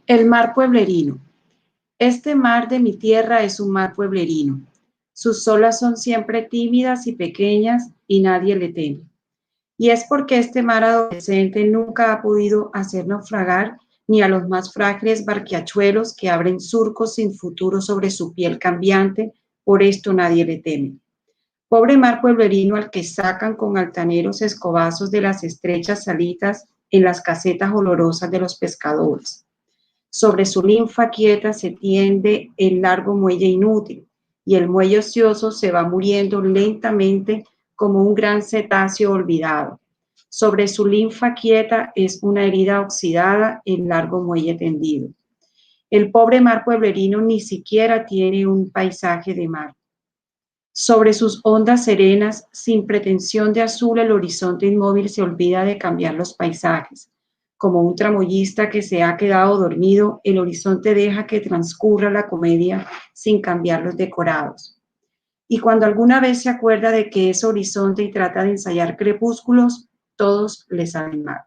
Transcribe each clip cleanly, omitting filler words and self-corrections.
El mar pueblerino. Este mar de mi tierra es un mar pueblerino. Sus olas son siempre tímidas y pequeñas y nadie le teme. Y es porque este mar adolescente nunca ha podido hacer naufragar ni a los más frágiles barquiachuelos que abren surcos sin futuro sobre su piel cambiante, por esto nadie le teme. Pobre mar pueblerino al que sacan con altaneros escobazos de las estrechas salitas en las casetas olorosas de los pescadores. Sobre su linfa quieta se tiende el largo muelle inútil y el muelle ocioso se va muriendo lentamente como un gran cetáceo olvidado. Sobre su linfa quieta es una herida oxidada el largo muelle tendido. El pobre mar pueblerino ni siquiera tiene un paisaje de mar. Sobre sus ondas serenas, sin pretensión de azul, el horizonte inmóvil se olvida de cambiar los paisajes. Como un tramoyista que se ha quedado dormido, el horizonte deja que transcurra la comedia sin cambiar los decorados. Y cuando alguna vez se acuerda de que es horizonte y trata de ensayar crepúsculos, todos le salen mal.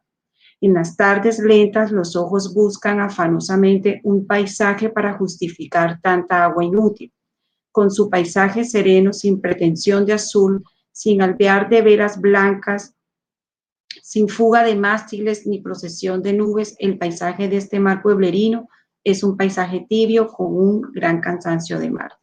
En las tardes lentas, los ojos buscan afanosamente un paisaje para justificar tanta agua inútil. Con su paisaje sereno, sin pretensión de azul, sin alvear de velas blancas, sin fuga de mástiles ni procesión de nubes, el paisaje de este mar pueblerino es un paisaje tibio con un gran cansancio de mar.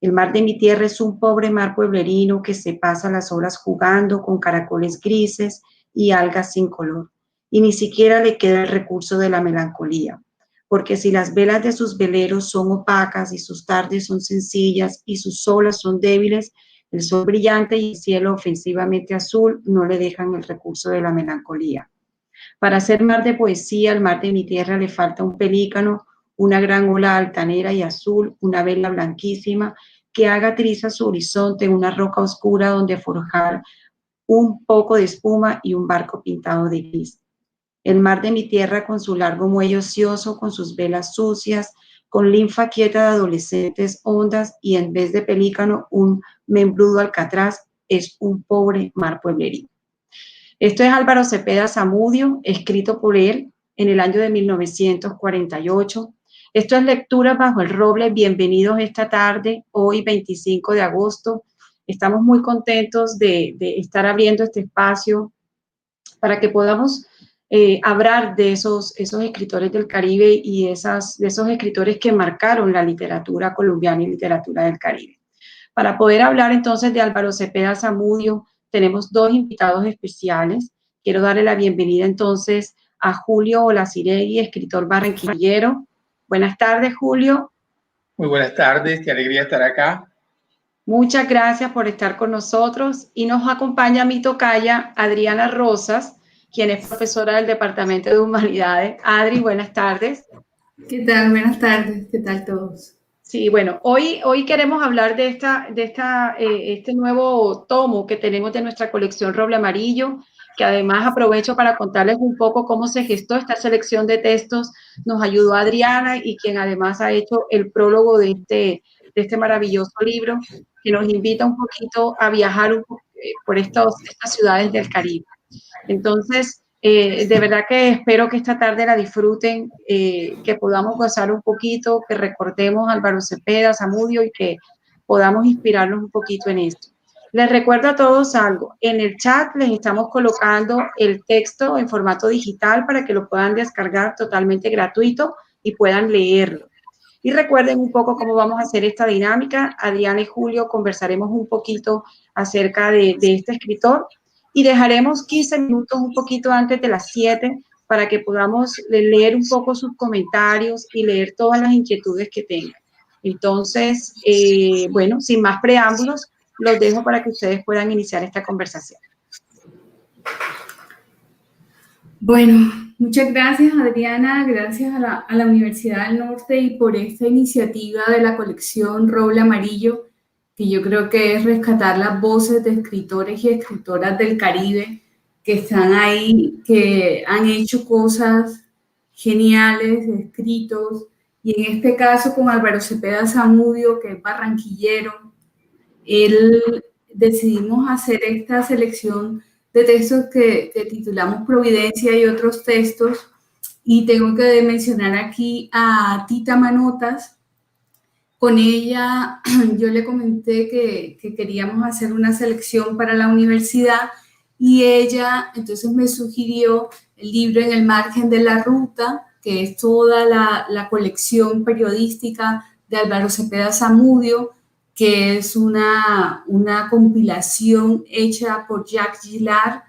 El mar de mi tierra es un pobre mar pueblerino que se pasa las horas jugando con caracoles grises y algas sin color, y ni siquiera le queda el recurso de la melancolía, porque si las velas de sus veleros son opacas y sus tardes son sencillas y sus olas son débiles, el sol brillante y el cielo ofensivamente azul no le dejan el recurso de la melancolía. Para hacer mar de poesía, al mar de mi tierra le falta un pelícano, una gran ola altanera y azul, una vela blanquísima que haga trizas su horizonte, una roca oscura donde forjar un poco de espuma y un barco pintado de gris. El mar de mi tierra con su largo muelle ocioso, con sus velas sucias, con linfa quieta de adolescentes ondas y en vez de pelícano un membrudo alcatraz, es un pobre mar pueblerino. Esto es Álvaro Cepeda Zamudio, escrito por él en el año de 1948. Esto es Lecturas bajo el roble. Bienvenidos esta tarde, hoy 25 de agosto. Estamos muy contentos de estar abriendo este espacio para que podamos hablar de esos escritores del Caribe y de esos escritores que marcaron la literatura colombiana y literatura del Caribe. Para poder hablar entonces de Álvaro Cepeda Zamudio, tenemos dos invitados especiales. Quiero darle la bienvenida entonces a Julio Olaciregui, escritor barranquillero. Buenas tardes, Julio. Muy buenas tardes, qué alegría estar acá. Muchas gracias por estar con nosotros. Y nos acompaña mi tocaya, Adriana Rosas, quien es profesora del Departamento de Humanidades. Adri, buenas tardes. ¿Qué tal? Buenas tardes. ¿Qué tal todos? Sí, bueno, hoy queremos hablar de este nuevo tomo que tenemos de nuestra colección Roble Amarillo, que además aprovecho para contarles un poco cómo se gestó esta selección de textos. Nos ayudó Adriana y quien además ha hecho el prólogo de este maravilloso libro, que nos invita un poquito a viajar por estas ciudades del Caribe. Entonces, de verdad que espero que esta tarde la disfruten, que podamos gozar un poquito, que recordemos a Álvaro Cepeda Zamudio y que podamos inspirarnos un poquito en esto. Les recuerdo a todos algo, en el chat les estamos colocando el texto en formato digital para que lo puedan descargar totalmente gratuito y puedan leerlo. Y recuerden un poco cómo vamos a hacer esta dinámica. Adriana y Julio conversaremos un poquito acerca de este escritor y dejaremos 15 minutos un poquito antes de las 7 para que podamos leer un poco sus comentarios y leer todas las inquietudes que tengan. Entonces, bueno, sin más preámbulos, los dejo para que ustedes puedan iniciar esta conversación. Bueno, muchas gracias, Adriana, gracias a la Universidad del Norte y por esta iniciativa de la colección Roble Amarillo, que yo creo que es rescatar las voces de escritores y escritoras del Caribe que están ahí, que han hecho cosas geniales, escritos, y en este caso con Álvaro Cepeda Zamudio, que es barranquillero, decidimos hacer esta selección de textos que titulamos Providencia y otros textos, Y tengo que mencionar aquí a Tita Manotas. Con ella yo le comenté que queríamos hacer una selección para la universidad y ella entonces me sugirió el libro En el margen de la ruta, que es toda la colección periodística de Álvaro Cepeda Zamudio, que es una compilación hecha por Jacques Gillard,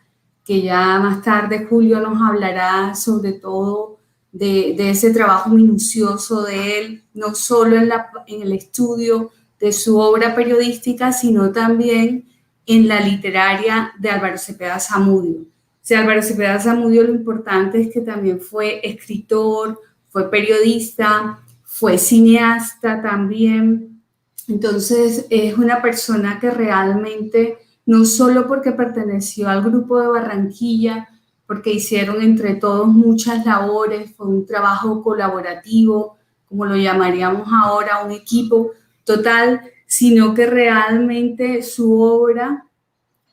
que ya más tarde Julio nos hablará sobre todo de ese trabajo minucioso de él, no solo en el estudio de su obra periodística, sino también en la literaria de Álvaro Cepeda Zamudio. O sea, Álvaro Cepeda Zamudio, lo importante es que también fue escritor, fue periodista, fue cineasta también. Entonces, es una persona que realmente, no solo porque perteneció al grupo de Barranquilla, porque hicieron entre todos muchas labores, fue un trabajo colaborativo, como lo llamaríamos ahora, un equipo total, sino que realmente su obra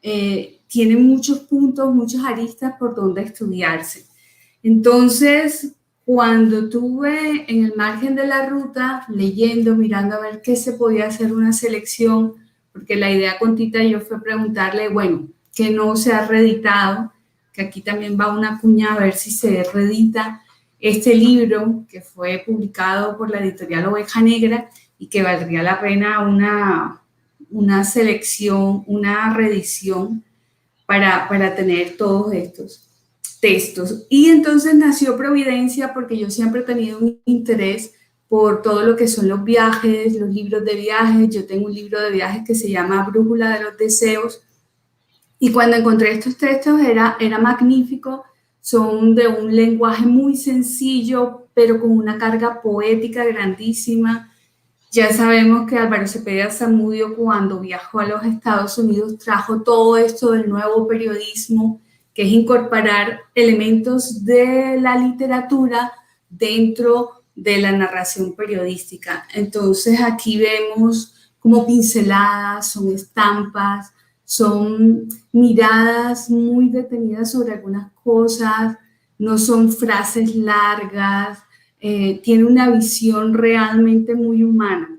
tiene muchos puntos, muchas aristas por donde estudiarse. Entonces, cuando tuve en el margen de la ruta, leyendo, mirando a ver qué se podía hacer una selección, porque la idea con Tita y yo fue preguntarle, bueno, ¿qué no se ha reeditado? Que aquí también va una cuña a ver si se reedita este libro que fue publicado por la editorial Oveja Negra y que valdría la pena una selección, una reedición para tener todos estos textos. Y entonces nació Providencia porque yo siempre he tenido un interés por todo lo que son los viajes, los libros de viajes. Yo tengo un libro de viajes que se llama Brújula de los Deseos. Y cuando encontré estos textos era magnífico. Son de un lenguaje muy sencillo, pero con una carga poética grandísima. Ya sabemos que Álvaro Cepeda Zamudio, cuando viajó a los Estados Unidos, trajo todo esto del nuevo periodismo, que es incorporar elementos de la literatura dentro de la narración periodística. Entonces aquí vemos como pinceladas, son estampas, son miradas muy detenidas sobre algunas cosas, no son frases largas, tiene una visión realmente muy humana.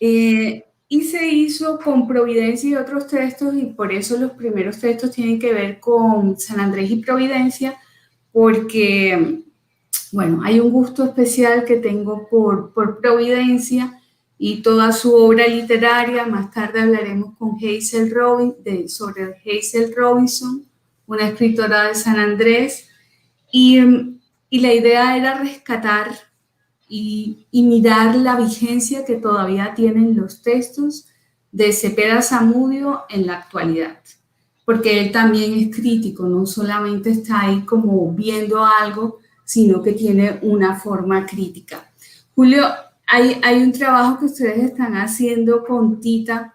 Y se hizo con Providencia y otros textos, y por eso los primeros textos tienen que ver con San Andrés y Providencia, porque, bueno, hay un gusto especial que tengo por Providencia y toda su obra literaria. Más tarde hablaremos con sobre Hazel Robinson, una escritora de San Andrés, y la idea era rescatar y mirar la vigencia que todavía tienen los textos de Cepeda Zamudio en la actualidad, porque él también es crítico, no solamente está ahí como viendo algo, sino que tiene una forma crítica. Julio, hay un trabajo que ustedes están haciendo con Tita,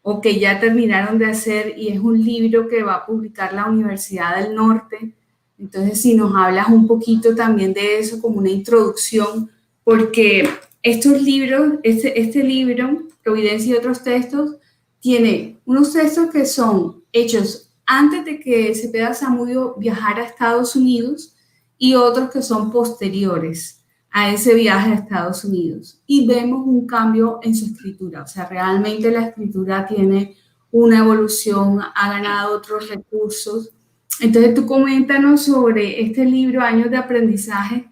o que ya terminaron de hacer, y es un libro que va a publicar la Universidad del Norte. Entonces, si nos hablas un poquito también de eso, como una introducción, porque estos libros, este libro, Providencia y otros textos, tiene unos textos que son hechos antes de que Cepeda Zamudio viajara a Estados Unidos y otros que son posteriores a ese viaje a Estados Unidos. Y vemos un cambio en su escritura. O sea, realmente la escritura tiene una evolución, ha ganado otros recursos. Entonces, tú coméntanos sobre este libro, Años de Aprendizaje,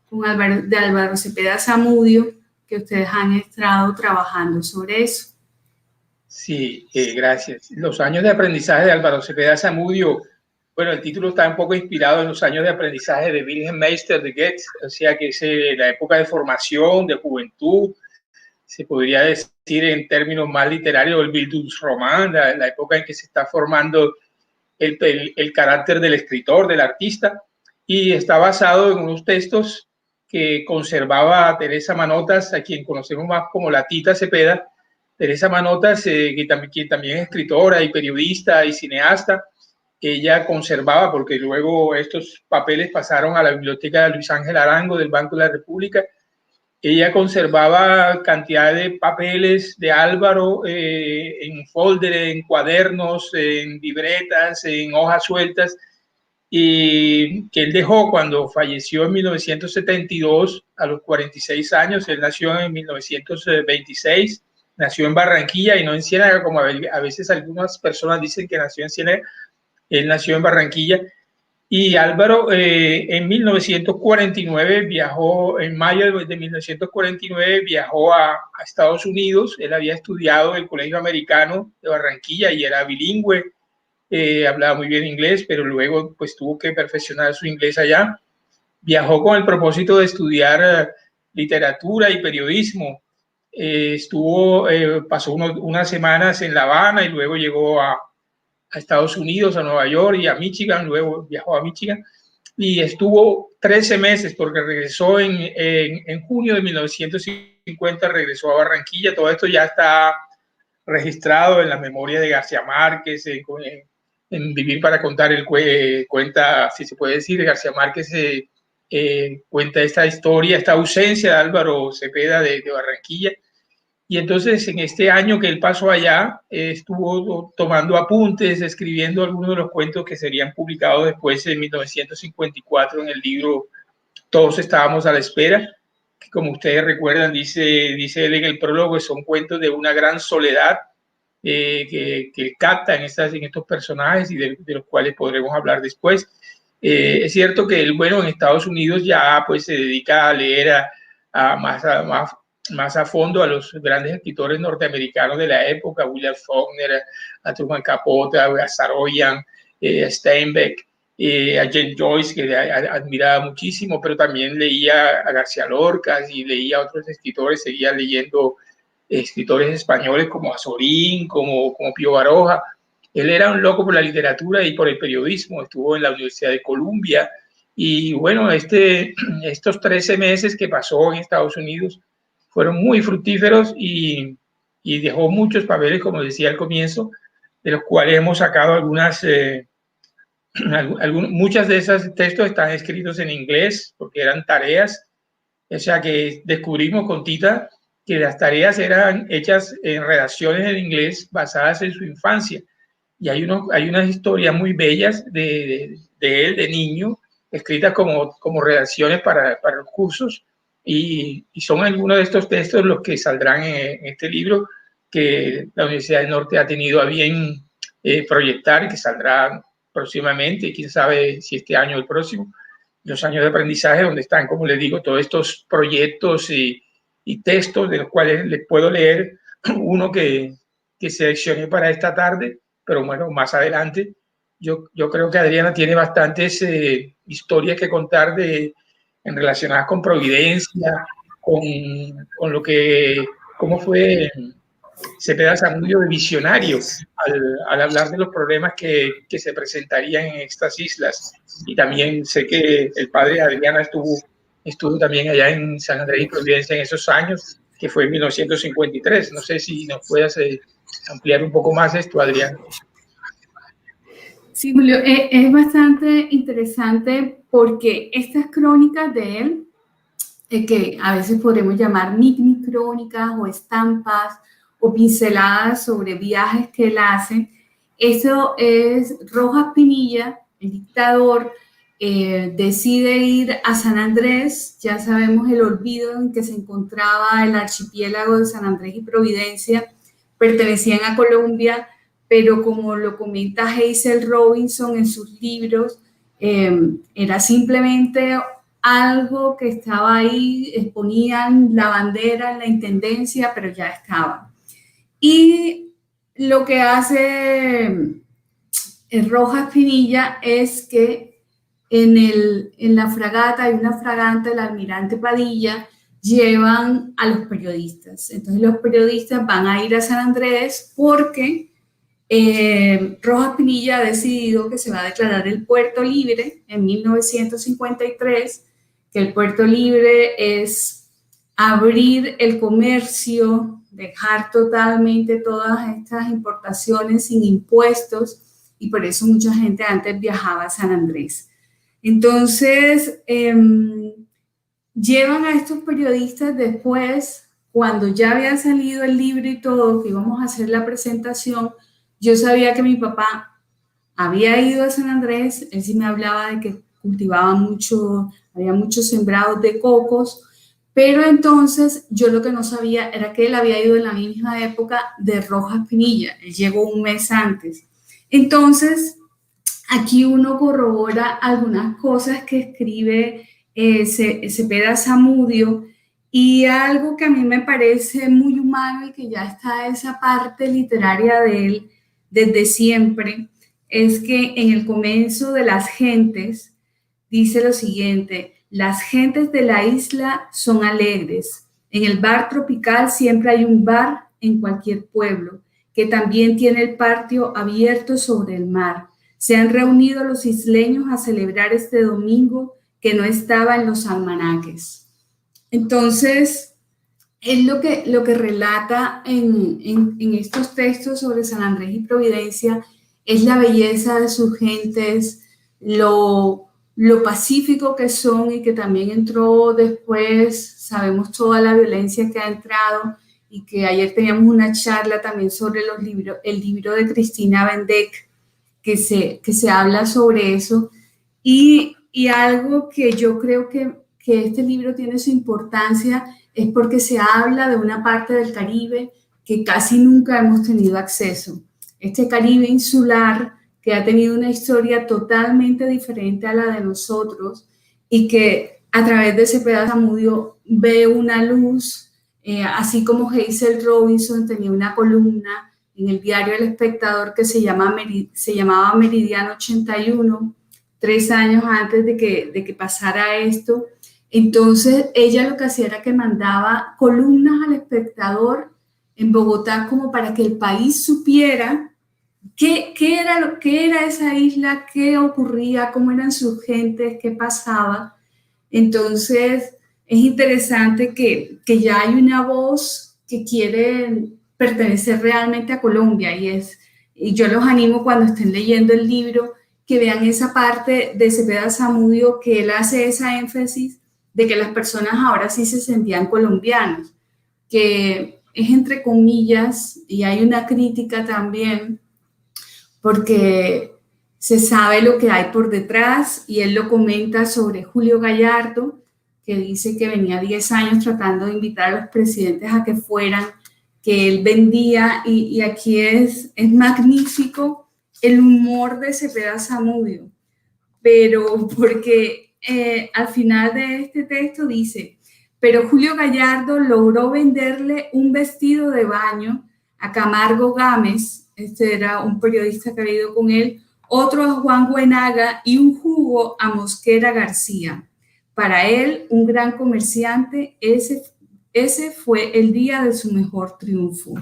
de Álvaro Cepeda Zamudio, que ustedes han estado trabajando sobre eso. Sí, gracias. Los años de aprendizaje de Álvaro Cepeda Zamudio, bueno, el título está un poco inspirado en los años de aprendizaje de Wilhelm Meister de Goethe, o sea que es la época de formación, de juventud, se podría decir en términos más literarios, el Bildungsroman, la época en que se está formando el carácter del escritor, del artista, y está basado en unos textos que conservaba Teresa Manotas, a quien conocemos más como la Tita Cepeda. Teresa Manotas, que también es escritora y periodista y cineasta, que ella conservaba, porque luego estos papeles pasaron a la biblioteca de Luis Ángel Arango del Banco de la República. Ella conservaba cantidad de papeles de Álvaro en folders, en cuadernos, en libretas, en hojas sueltas, y que él dejó cuando falleció en 1972 a los 46 años. Él nació en 1926, nació en Barranquilla y no en Ciénaga, como a veces algunas personas dicen que nació en Ciénaga. Él nació en Barranquilla. Y Álvaro en 1949 viajó, en mayo de 1949 viajó a Estados Unidos. Él había estudiado en el Colegio Americano de Barranquilla y era bilingüe, hablaba muy bien inglés, pero luego pues tuvo que perfeccionar su inglés allá. Viajó con el propósito de estudiar literatura y periodismo. Pasó unas semanas en La Habana y luego llegó a Estados Unidos, a Nueva York y a Michigan, luego viajó a Michigan y estuvo 13 meses porque regresó en junio de 1950, regresó a Barranquilla. Todo esto ya está registrado en la memoria de García Márquez, en Vivir para contar cuenta, si se puede decir, García Márquez cuenta esta historia, esta ausencia de Álvaro Cepeda de Barranquilla. Y entonces en este año que él pasó allá, estuvo tomando apuntes, escribiendo algunos de los cuentos que serían publicados después en 1954 en el libro Todos estábamos a la espera, que como ustedes recuerdan, dice él en el prólogo, son cuentos de una gran soledad que capta en estos personajes y de los cuales podremos hablar después. Es cierto que él, bueno, en Estados Unidos ya pues se dedica a leer más a fondo a los grandes escritores norteamericanos de la época, William Faulkner, a Truman Capote, a Saroyan, a Steinbeck, a James Joyce, que admiraba muchísimo, pero también leía a García Lorca y leía a otros escritores, seguía leyendo escritores españoles como Azorín, como Pío Baroja. Él era un loco por la literatura y por el periodismo, estuvo en la Universidad de Columbia y bueno, estos 13 meses que pasó en Estados Unidos fueron muy fructíferos y dejó muchos papeles, como decía al comienzo, de los cuales hemos sacado muchas de esos textos están escritos en inglés porque eran tareas, o sea que descubrimos con Tita que las tareas eran hechas en redacciones en inglés basadas en su infancia. Y hay unas historias muy bellas de él, de niño, escritas como redacciones para los cursos, y son algunos de estos textos los que saldrán en este libro que la Universidad del Norte ha tenido a bien proyectar y que saldrá próximamente, quién sabe si este año o el próximo, los años de aprendizaje, donde están, como les digo, todos estos proyectos y textos de los cuales les puedo leer uno que seleccioné para esta tarde, pero bueno, más adelante. Yo creo que Adriana tiene bastantes historias que contar relacionadas con Providencia, con lo que, cómo fue Cepeda Zamudio de visionario al hablar de los problemas que se presentarían en estas islas. Y también sé que el padre Adriana estuvo también allá en San Andrés y Providencia en esos años, que fue en 1953. No sé si nos puedas ampliar un poco más esto, Adriana. Sí, Julio, es bastante interesante porque estas crónicas de él, que a veces podremos llamar mini crónicas o estampas o pinceladas sobre viajes que él hace, eso es Rojas Pinilla, el dictador, decide ir a San Andrés. Ya sabemos el olvido en que se encontraba el archipiélago de San Andrés y Providencia, pertenecían a Colombia, pero como lo comenta Hazel Robinson en sus libros, era simplemente algo que estaba ahí, exponían la bandera en la intendencia, pero ya estaba. Y lo que hace Rojas Pinilla es que en la fragata, hay una fragata, el almirante Padilla, llevan a los periodistas. Entonces los periodistas van a ir a San Andrés porque Rojas Pinilla ha decidido que se va a declarar el puerto libre en 1953, que el puerto libre es abrir el comercio, dejar totalmente todas estas importaciones sin impuestos, y por eso mucha gente antes viajaba a San Andrés. Entonces, llevan a estos periodistas después, cuando ya había salido el libro y todo, que íbamos a hacer la presentación. Yo sabía que mi papá había ido a San Andrés, él sí me hablaba de que cultivaba mucho, había muchos sembrados de cocos, pero entonces yo lo que no sabía era que él había ido en la misma época de Rojas Pinilla, él llegó un mes antes. Entonces, aquí uno corrobora algunas cosas que escribe Cepeda Zamudio, y algo que a mí me parece muy humano y que ya está esa parte literaria de él desde siempre, es que en el comienzo de Las Gentes dice lo siguiente: las gentes de la isla son alegres. En el bar tropical siempre hay un bar en cualquier pueblo, que también tiene el patio abierto sobre el mar. Se han reunido los isleños a celebrar este domingo que no estaba en los almanaques. Entonces, es lo que relata en estos textos sobre San Andrés y Providencia, es la belleza de sus gentes, lo pacífico que son, y que también entró después, sabemos toda la violencia que ha entrado, y que ayer teníamos una charla también sobre el libro de Cristina Bendeck, que se habla sobre eso, y algo que yo creo que este libro tiene su importancia es porque se habla de una parte del Caribe que casi nunca hemos tenido acceso. Este Caribe insular que ha tenido una historia totalmente diferente a la de nosotros, y que a través de Cepeda Zamudio ve una luz, así como Hazel Robinson tenía una columna en el diario El Espectador que se llamaba Meridiano 81, 3 años antes de que pasara esto. Entonces ella lo que hacía era que mandaba columnas al Espectador en Bogotá como para que el país supiera qué era esa isla, qué ocurría, cómo eran sus gentes, qué pasaba. Entonces es interesante que ya hay una voz que quiere pertenecer realmente a Colombia, y yo los animo cuando estén leyendo el libro que vean esa parte de Cepeda Zamudio, que él hace esa énfasis de que las personas ahora sí se sentían colombianos, que es entre comillas, y hay una crítica también, porque se sabe lo que hay por detrás, y él lo comenta sobre Julio Gallardo, que dice que venía 10 años tratando de invitar a los presidentes a que fueran, que él vendía, y aquí es magnífico el humor de Cepeda Zamudio, pero porque al final de este texto dice: pero Julio Gallardo logró venderle un vestido de baño a Camargo Gámez, este era un periodista que había ido con él, otro a Juan Buenaga y un jugo a Mosquera García. Para él, un gran comerciante, ese fue el día de su mejor triunfo.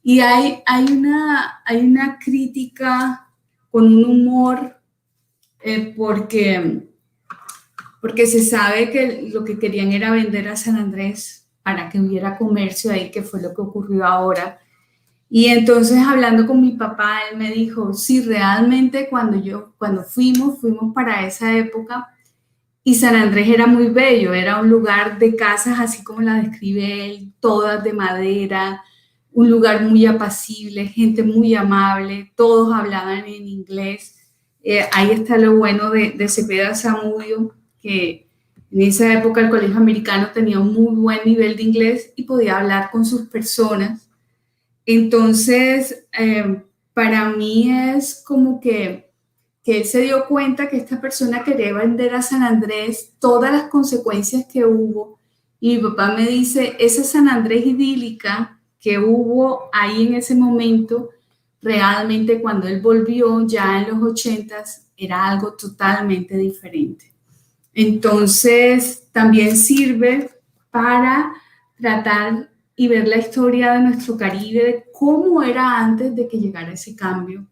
Y hay una crítica con un humor, porque se sabe que lo que querían era vender a San Andrés para que hubiera comercio ahí, que fue lo que ocurrió ahora. Y entonces, hablando con mi papá, él me dijo: sí, realmente cuando fuimos para esa época, y San Andrés era muy bello, era un lugar de casas así como la describe él, todas de madera, un lugar muy apacible, gente muy amable, todos hablaban en inglés. Ahí está lo bueno de Cepeda Zamudio, que en esa época el Colegio Americano tenía un muy buen nivel de inglés y podía hablar con sus personas. Entonces, para mí es como que él se dio cuenta que esta persona quería vender a San Andrés, todas las consecuencias que hubo, y mi papá me dice: esa San Andrés idílica que hubo ahí en ese momento, realmente cuando él volvió ya en los 80s, era algo totalmente diferente. Entonces, también sirve para tratar y ver la historia de nuestro Caribe, de cómo era antes de que llegara ese cambio,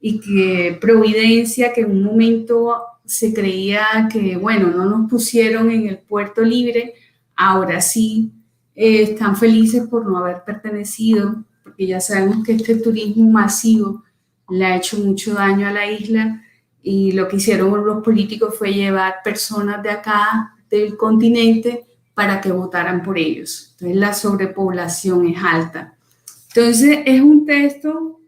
y que Providencia, que en un momento se creía que, bueno, no nos pusieron en el puerto libre, ahora sí están felices por no haber pertenecido, porque ya sabemos que este turismo masivo le ha hecho mucho daño a la isla, y lo que hicieron los políticos fue llevar personas de acá, del continente, para que votaran por ellos. Entonces la sobrepoblación es alta. Entonces es un texto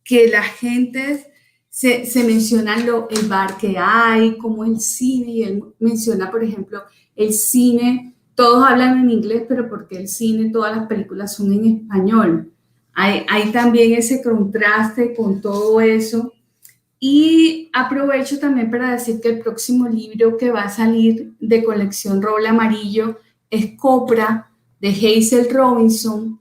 que las gentes se menciona el bar que hay, como el cine, y él menciona, por ejemplo, el cine, todos hablan en inglés, pero porque el cine, todas las películas son en español. Hay también ese contraste con todo eso. Y aprovecho también para decir que el próximo libro que va a salir de colección Roble Amarillo es Copra, de Hazel Robinson,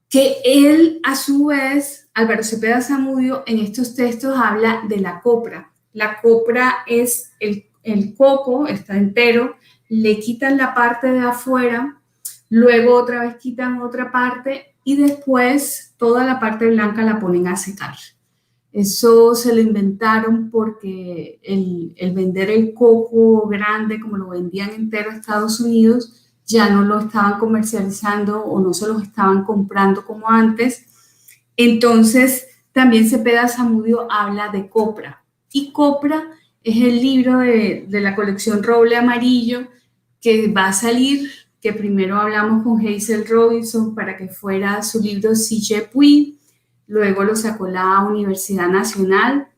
que él, a su vez, Álvaro Cepeda Zamudio, en estos textos habla de la copra. La copra es el coco, está entero, le quitan la parte de afuera, luego otra vez quitan otra parte y después toda la parte blanca la ponen a secar. Eso se lo inventaron porque el vender el coco grande, como lo vendían entero a Estados Unidos, ya no lo estaban comercializando o no se los estaban comprando como antes. Entonces, también Cepeda Zamudio habla de Copra. Y Copra es el libro de la colección Roble Amarillo que va a salir, que primero hablamos con Hazel Robinson para que fuera su libro Si Je Puis, luego lo sacó la Universidad Nacional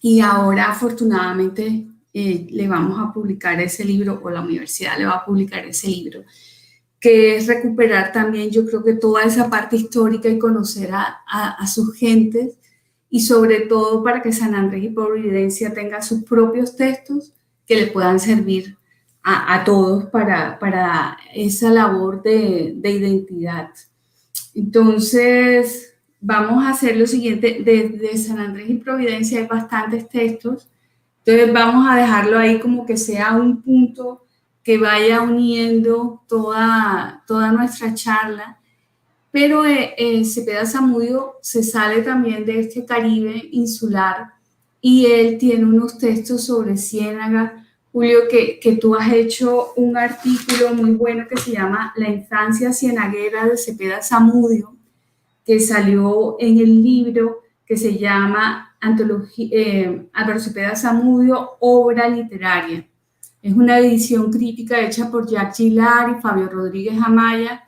y ahora afortunadamente le vamos a publicar ese libro, o la universidad le va a publicar ese libro, que es recuperar también, yo creo que toda esa parte histórica y conocer a sus gentes, y sobre todo para que San Andrés y Providencia tenga sus propios textos que le puedan servir a todos para esa labor de identidad. Entonces, vamos a hacer lo siguiente, desde San Andrés y Providencia hay bastantes textos, entonces vamos a dejarlo ahí como que sea un punto que vaya uniendo toda nuestra charla, pero Cepeda Zamudio se sale también de este Caribe insular y él tiene unos textos sobre Ciénaga. Julio, que tú has hecho un artículo muy bueno que se llama La infancia cienaguera de Cepeda Zamudio, que salió en el libro que se llama Álvaro Cepeda Zamudio, obra literaria. Es una edición crítica hecha por Jacques Gillard y Fabio Rodríguez Amaya,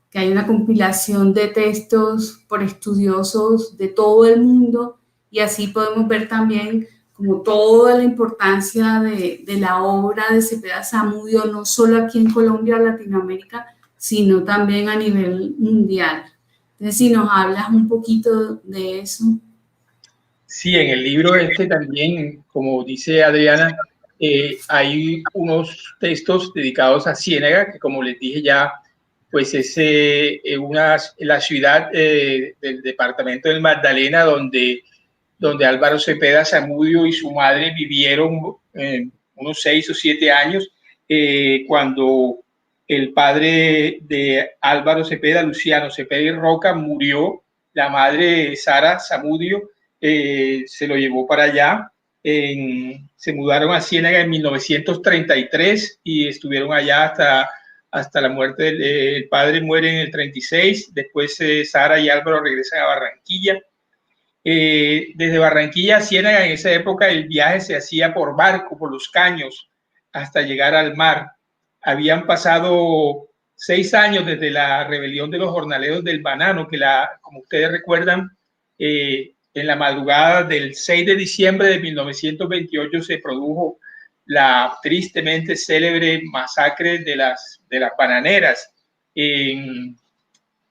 que hay una compilación de textos por estudiosos de todo el mundo, y así podemos ver también como toda la importancia de la obra de Cepeda Zamudio, no solo aquí en Colombia o Latinoamérica, sino también a nivel mundial. Entonces, si nos hablas un poquito de eso. Sí, en el libro este también, como dice Adriana, hay unos textos dedicados a Ciénaga, que como les dije ya, pues es la ciudad del departamento del Magdalena, donde Álvaro Cepeda Zamudio y su madre vivieron unos 6 o 7 años, cuando el padre de Álvaro Cepeda, Luciano Cepeda y Roca, murió. La madre, Sara Zamudio, se lo llevó para allá. Se mudaron a Ciénaga en 1933 y estuvieron allá hasta la muerte del padre. Muere en el 36. Después Sara y Álvaro regresan a Barranquilla. Desde Barranquilla a Ciénaga en esa época el viaje se hacía por barco, por los caños, hasta llegar al mar. Habían pasado 6 años desde la rebelión de los jornaleros del banano, que como ustedes recuerdan, en la madrugada del 6 de diciembre de 1928 se produjo la tristemente célebre masacre de las bananeras en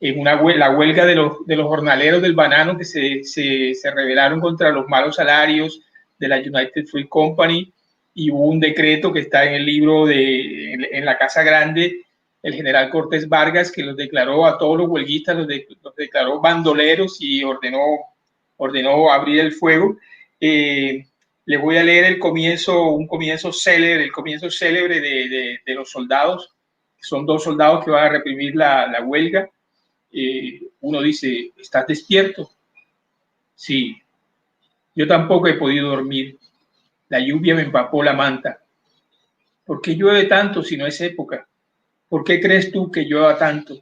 la huelga de los jornaleros del banano, que se rebelaron contra los malos salarios de la United Fruit Company, y hubo un decreto que está en el libro en la Casa Grande, el general Cortés Vargas, que los declaró a todos los huelguistas, los declaró bandoleros y ordenó abrir el fuego. Les voy a leer un comienzo célebre de los soldados. Son 2 soldados que van a reprimir la huelga. Uno dice: ¿estás despierto? Sí. Yo tampoco he podido dormir. La lluvia me empapó la manta. ¿Por qué llueve tanto si no es época? ¿Por qué crees tú que llueva tanto?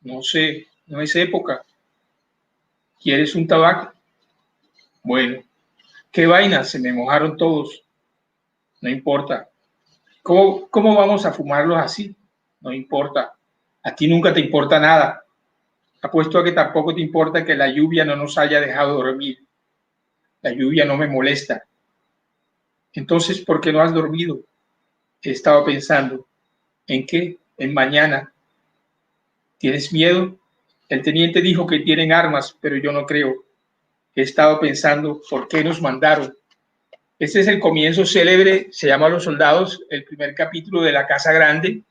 No sé, no es época. ¿Quieres un tabaco? Bueno, qué vaina, se me mojaron todos. No importa. ¿Cómo vamos a fumarlos así? No importa. A ti nunca te importa nada. Apuesto a que tampoco te importa que la lluvia no nos haya dejado dormir. la lluvia no me molesta. Entonces, ¿por qué no has dormido? He estado pensando. ¿En qué? En mañana. ¿Tienes miedo? El teniente dijo que tienen armas, pero yo no creo. He estado pensando, ¿por qué nos mandaron? Este es el comienzo célebre, se llama Los Soldados, el primer capítulo de La Casa Grande,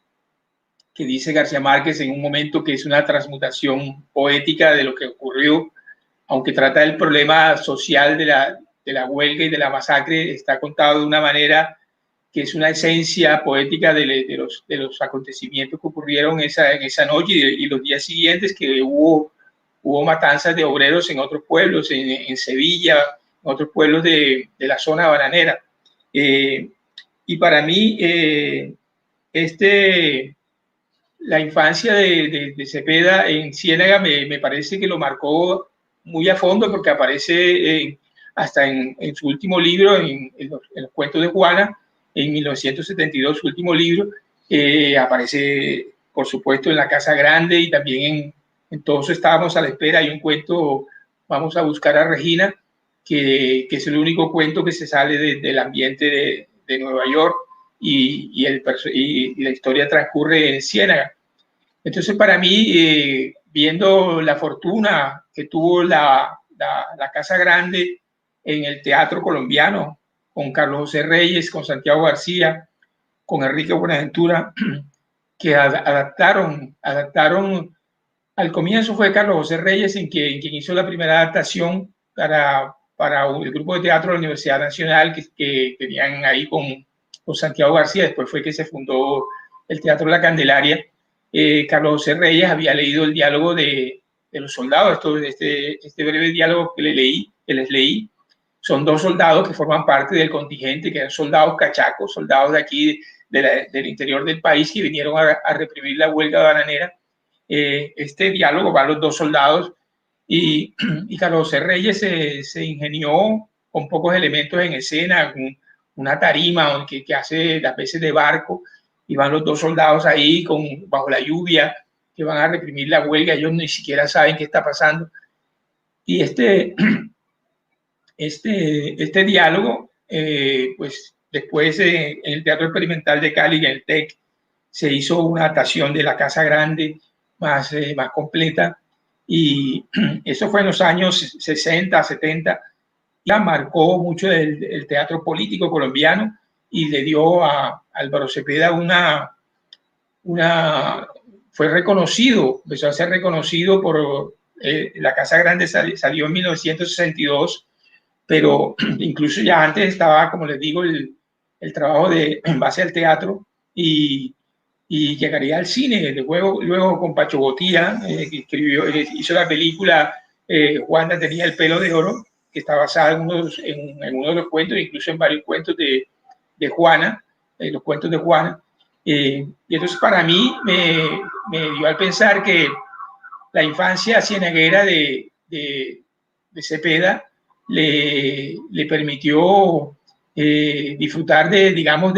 que dice García Márquez en un momento que es una transmutación poética de lo que ocurrió, aunque trata del problema social de la huelga y de la masacre, está contado de una manera que es una esencia poética de los acontecimientos que ocurrieron en esa noche y los días siguientes, que hubo matanzas de obreros en otros pueblos, en Sevilla, en otros pueblos de la zona bananera. Y para mí, la infancia de Cepeda en Ciénaga me parece que lo marcó muy a fondo, porque aparece hasta en su último libro, en los cuentos de Juana, en 1972, su último libro, aparece, por supuesto, en La Casa Grande, y también en Todos estábamos a la espera. Hay un cuento, Vamos a buscar a Regina, que es el único cuento que se sale del ambiente de Nueva York, y la historia transcurre en Ciénaga. Entonces, para mí, viendo la fortuna que tuvo la Casa Grande en el teatro colombiano, con Carlos José Reyes, con Santiago García, con Enrique Buenaventura, que adaptaron. Al comienzo fue Carlos José Reyes quien hizo la primera adaptación para el grupo de teatro de la Universidad Nacional que tenían ahí con Santiago García. Después fue que se fundó el Teatro La Candelaria. Carlos José Reyes había leído el diálogo de los soldados, este breve diálogo que les leí. Son dos soldados que forman parte del contingente, que eran soldados cachacos, soldados de aquí, del interior del país, que vinieron a reprimir la huelga bananera. Este diálogo van los dos soldados, y Carlos José Reyes se ingenió con pocos elementos en escena, una tarima que hace las veces de barco, y van los dos soldados ahí bajo la lluvia, que van a reprimir la huelga. Ellos ni siquiera saben qué está pasando. Y este diálogo, pues después en el Teatro Experimental de Cali, en el TEC, se hizo una adaptación de La Casa Grande más completa, y eso fue en los años 60, 70. Ya marcó mucho el teatro político colombiano, y le dio a Álvaro Cepeda fue reconocido, empezó a ser reconocido por La Casa Grande. Salió en 1962, pero incluso ya antes estaba, como les digo, el trabajo en base al teatro, y llegaría al cine. Luego con Pacho Botía, que hizo la película Juana tenía el pelo de oro, que está basada en uno de los cuentos, incluso en varios cuentos de Juana, los cuentos de Juana. Y entonces, para mí, me dio al pensar que la infancia cienaguera de Cepeda le permitió disfrutar digamos,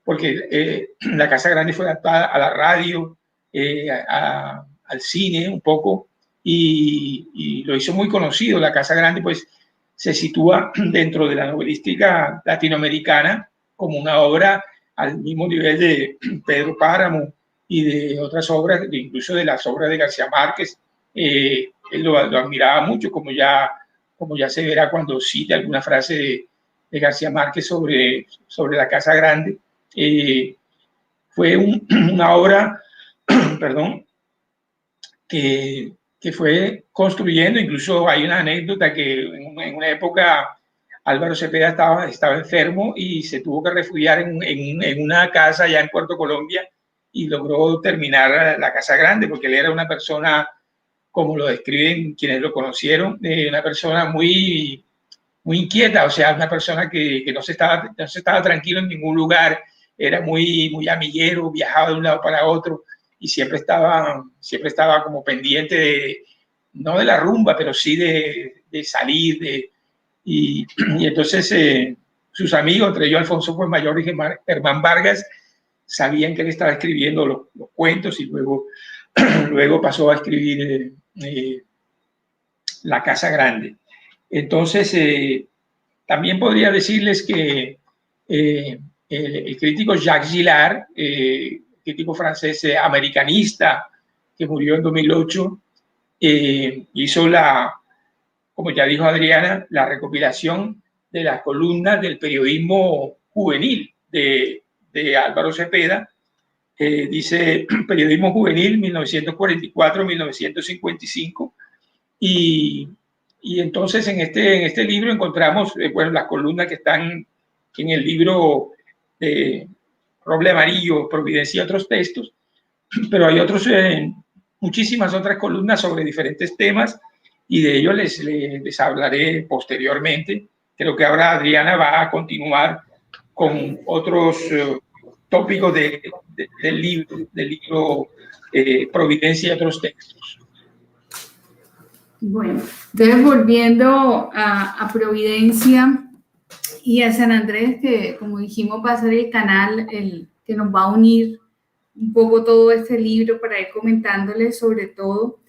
porque La Casa Grande fue adaptada a la radio, al cine un poco, y lo hizo muy conocido. La Casa Grande, pues, se sitúa dentro de la novelística latinoamericana como una obra al mismo nivel de Pedro Páramo y de otras obras, incluso de las obras de García Márquez. Él lo admiraba mucho, como ya se verá cuando cite alguna frase de García Márquez sobre La Casa Grande. Fue una obra perdón, que fue construyendo. Incluso hay una anécdota que en una época Álvaro Cepeda estaba enfermo y se tuvo que refugiar en una casa allá en Puerto Colombia, y logró terminar La Casa Grande, porque él era una persona, como lo describen quienes lo conocieron, una persona muy, muy inquieta. O sea, una persona que no se estaba tranquilo en ningún lugar. Era muy, muy amiguero, viajaba de un lado para otro, y siempre estaba como pendiente no de la rumba, pero sí de salir. Y entonces sus amigos, entre ellos Alfonso Fuenmayor y Germán Vargas, sabían que él estaba escribiendo los cuentos, y luego pasó a escribir La Casa Grande. Entonces, también podría decirles que el crítico Jacques Gillard, crítico francés americanista, que murió en 2008, hizo como ya dijo Adriana, la recopilación de las columnas del periodismo juvenil de Álvaro Cepeda. Dice periodismo juvenil 1944-1955, y entonces en este libro encontramos bueno, las columnas que están en el libro de Roble Amarillo, Providencia y otros textos, pero hay muchísimas otras columnas sobre diferentes temas, y de ello les hablaré posteriormente. Creo que ahora Adriana va a continuar con otros tópicos del libro Providencia y otros textos. Bueno, entonces volviendo a Providencia y a San Andrés, que como dijimos va a ser el canal que nos va a unir un poco todo este libro para ir comentándoles sobre todo.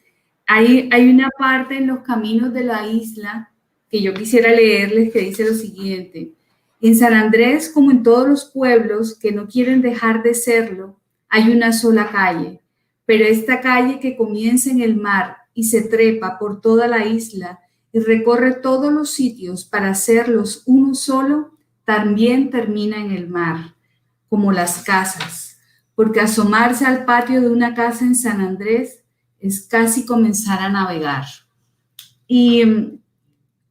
Hay una parte en los caminos de la isla que yo quisiera leerles que dice lo siguiente: en San Andrés, como en todos los pueblos que no quieren dejar de serlo, hay una sola calle, pero esta calle que comienza en el mar y se trepa por toda la isla y recorre todos los sitios para hacerlos uno solo, también termina en el mar, como las casas, porque asomarse al patio de una casa en San Andrés es casi comenzar a navegar. Y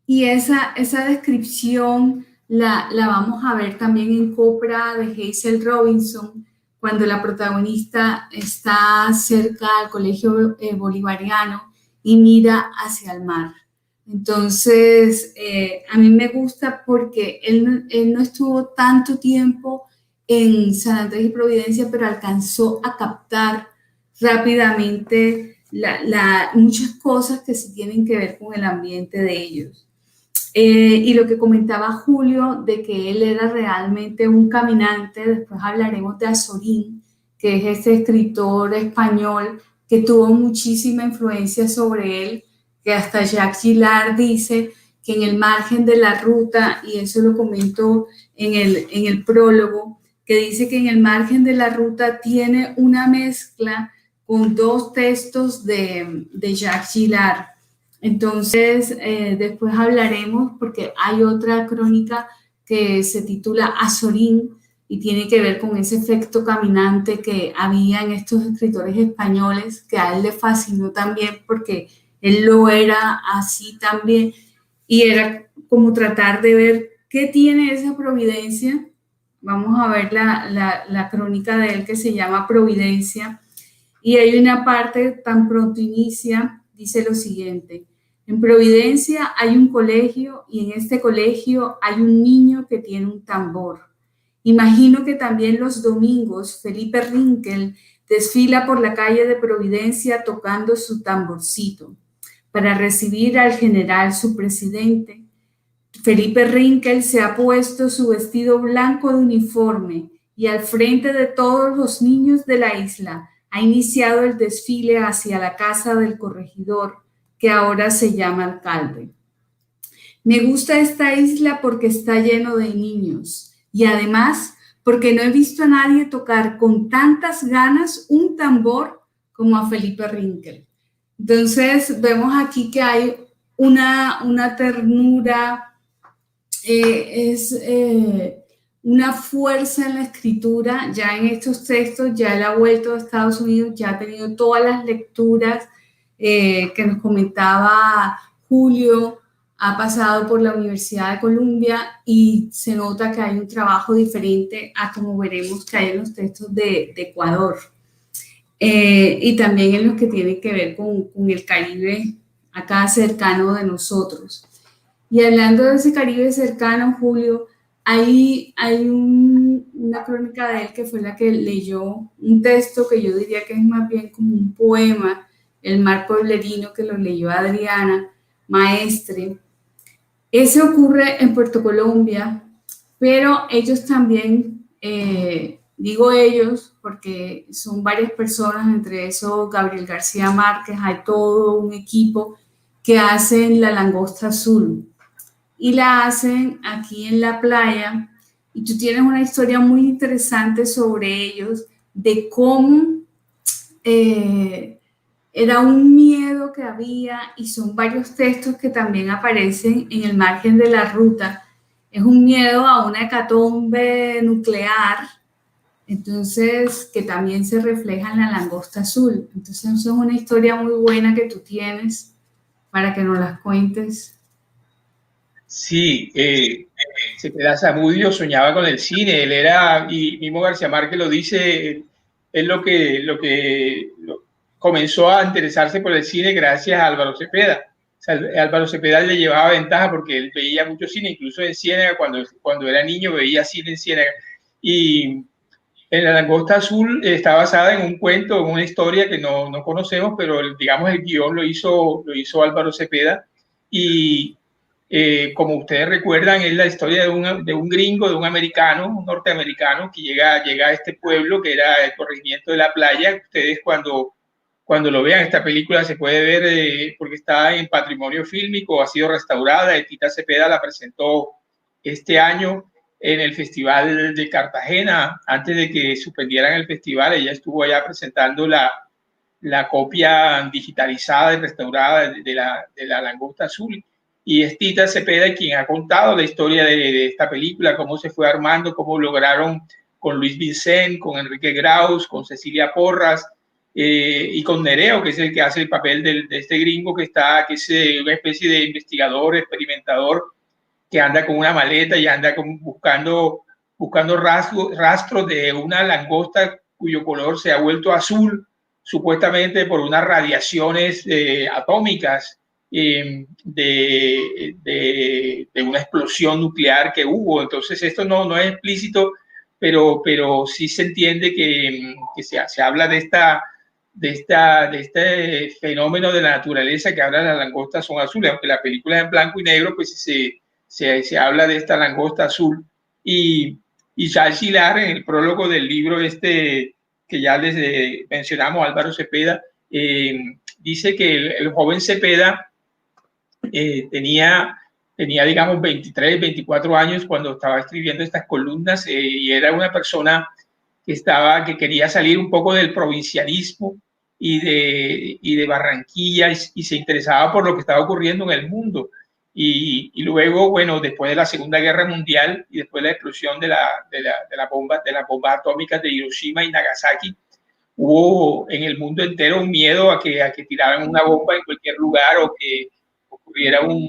esa descripción la vamos a ver también en Copra de Hazel Robinson, cuando la protagonista está cerca al colegio bolivariano y mira hacia el mar. Entonces, a mí me gusta porque él no estuvo tanto tiempo en San Andrés y Providencia, pero alcanzó a captar rápidamente muchas cosas que sí tienen que ver con el ambiente de ellos. Y lo que comentaba Julio, de que él era realmente un caminante. Después hablaremos de Azorín, que es ese escritor español que tuvo muchísima influencia sobre él, que hasta Jacques Gillard dice que en el margen de la ruta, y eso lo comento en el prólogo, que dice que en el margen de la ruta tiene una mezcla con dos textos de Jacques Gillard. Entonces, después hablaremos, porque hay otra crónica que se titula Azorín y tiene que ver con ese efecto caminante que había en estos escritores españoles, que a él le fascinó también porque él lo era así también, y era como tratar de ver qué tiene esa Providencia. Vamos a ver la crónica de él que se llama Providencia, y hay una parte, tan pronto inicia, dice lo siguiente: en Providencia hay un colegio y en este colegio hay un niño que tiene un tambor. Imagino que también los domingos Felipe Rinkel desfila por la calle de Providencia tocando su tamborcito para recibir al general, su presidente. Felipe Rinkel se ha puesto su vestido blanco de uniforme y al frente de todos los niños de la isla ha iniciado el desfile hacia la casa del corregidor, que ahora se llama alcalde. Me gusta esta isla porque está lleno de niños y además porque no he visto a nadie tocar con tantas ganas un tambor como a Felipe Rinkel. Entonces vemos aquí que hay una ternura, una fuerza en la escritura. Ya en estos textos, ya él ha vuelto a Estados Unidos, ya ha tenido todas las lecturas que nos comentaba Julio, ha pasado por la Universidad de Columbia y se nota que hay un trabajo diferente a como veremos que hay en los textos de Ecuador. Y también en los que tienen que ver con el Caribe acá cercano de nosotros. Y hablando de ese Caribe cercano, Julio, hay una crónica de él que fue la que leyó un texto que yo diría que es más bien como un poema, El mar pueblerino, que lo leyó Adriana Maestre. Ese ocurre en Puerto Colombia, pero ellos también, digo ellos porque son varias personas, entre eso Gabriel García Márquez, hay todo un equipo que hacen La Langosta Azul. y la hacen aquí en la playa. Y tú tienes una historia muy interesante sobre ellos, de cómo era un miedo que había, y son varios textos que también aparecen en el margen de la ruta. Es un miedo a una hecatombe nuclear, entonces, que también se refleja en la langosta azul. Entonces, eso es una historia muy buena que tú tienes para que nos las cuentes. Sí, Cepeda Zamudio soñaba con el cine, él era, y mismo García Márquez lo dice, es comenzó a interesarse por el cine gracias a Álvaro Cepeda. O sea, Álvaro Cepeda le llevaba ventaja porque él veía mucho cine, incluso en Ciénaga, cuando era niño veía cine en Ciénaga. Y en La Langosta Azul está basada en un cuento, en una historia que no conocemos, pero digamos el guión lo hizo Álvaro Cepeda. Y como ustedes recuerdan, es la historia de un gringo, de un americano, un norteamericano que llega a este pueblo que era el corregimiento de la playa. Ustedes cuando lo vean, esta película se puede ver porque está en patrimonio fílmico, ha sido restaurada. Tita Cepeda la presentó este año en el Festival de Cartagena. Antes de que suspendieran el festival, ella estuvo allá presentando la copia digitalizada y restaurada de la Langosta Azul. Y es Tita Cepeda quien ha contado la historia de esta película, cómo se fue armando, cómo lograron con Luis Vicent, con Enrique Graus, con Cecilia Porras y con Nereo, que es el que hace el papel de este gringo que es una especie de investigador, experimentador, que anda con una maleta y anda buscando rastros de una langosta cuyo color se ha vuelto azul, supuestamente por unas radiaciones atómicas de una explosión nuclear que hubo. Entonces esto no es explícito, pero sí se entiende que se habla de este fenómeno de la naturaleza, que ahora las langostas son azules, aunque la película es en blanco y negro, pues se habla de esta langosta azul. Y Charles Gilard, en el prólogo del libro que ya les mencionamos, Álvaro Cepeda, dice que el joven Cepeda tenía, digamos, 23, 24 años cuando estaba escribiendo estas columnas, y era una persona que quería salir un poco del provincialismo y de Barranquilla, y se interesaba por lo que estaba ocurriendo en el mundo. Y luego, bueno, después de la Segunda Guerra Mundial y después de la explosión de las bombas atómicas de Hiroshima y Nagasaki, hubo en el mundo entero un miedo a que tiraran una bomba en cualquier lugar o que ocurriera un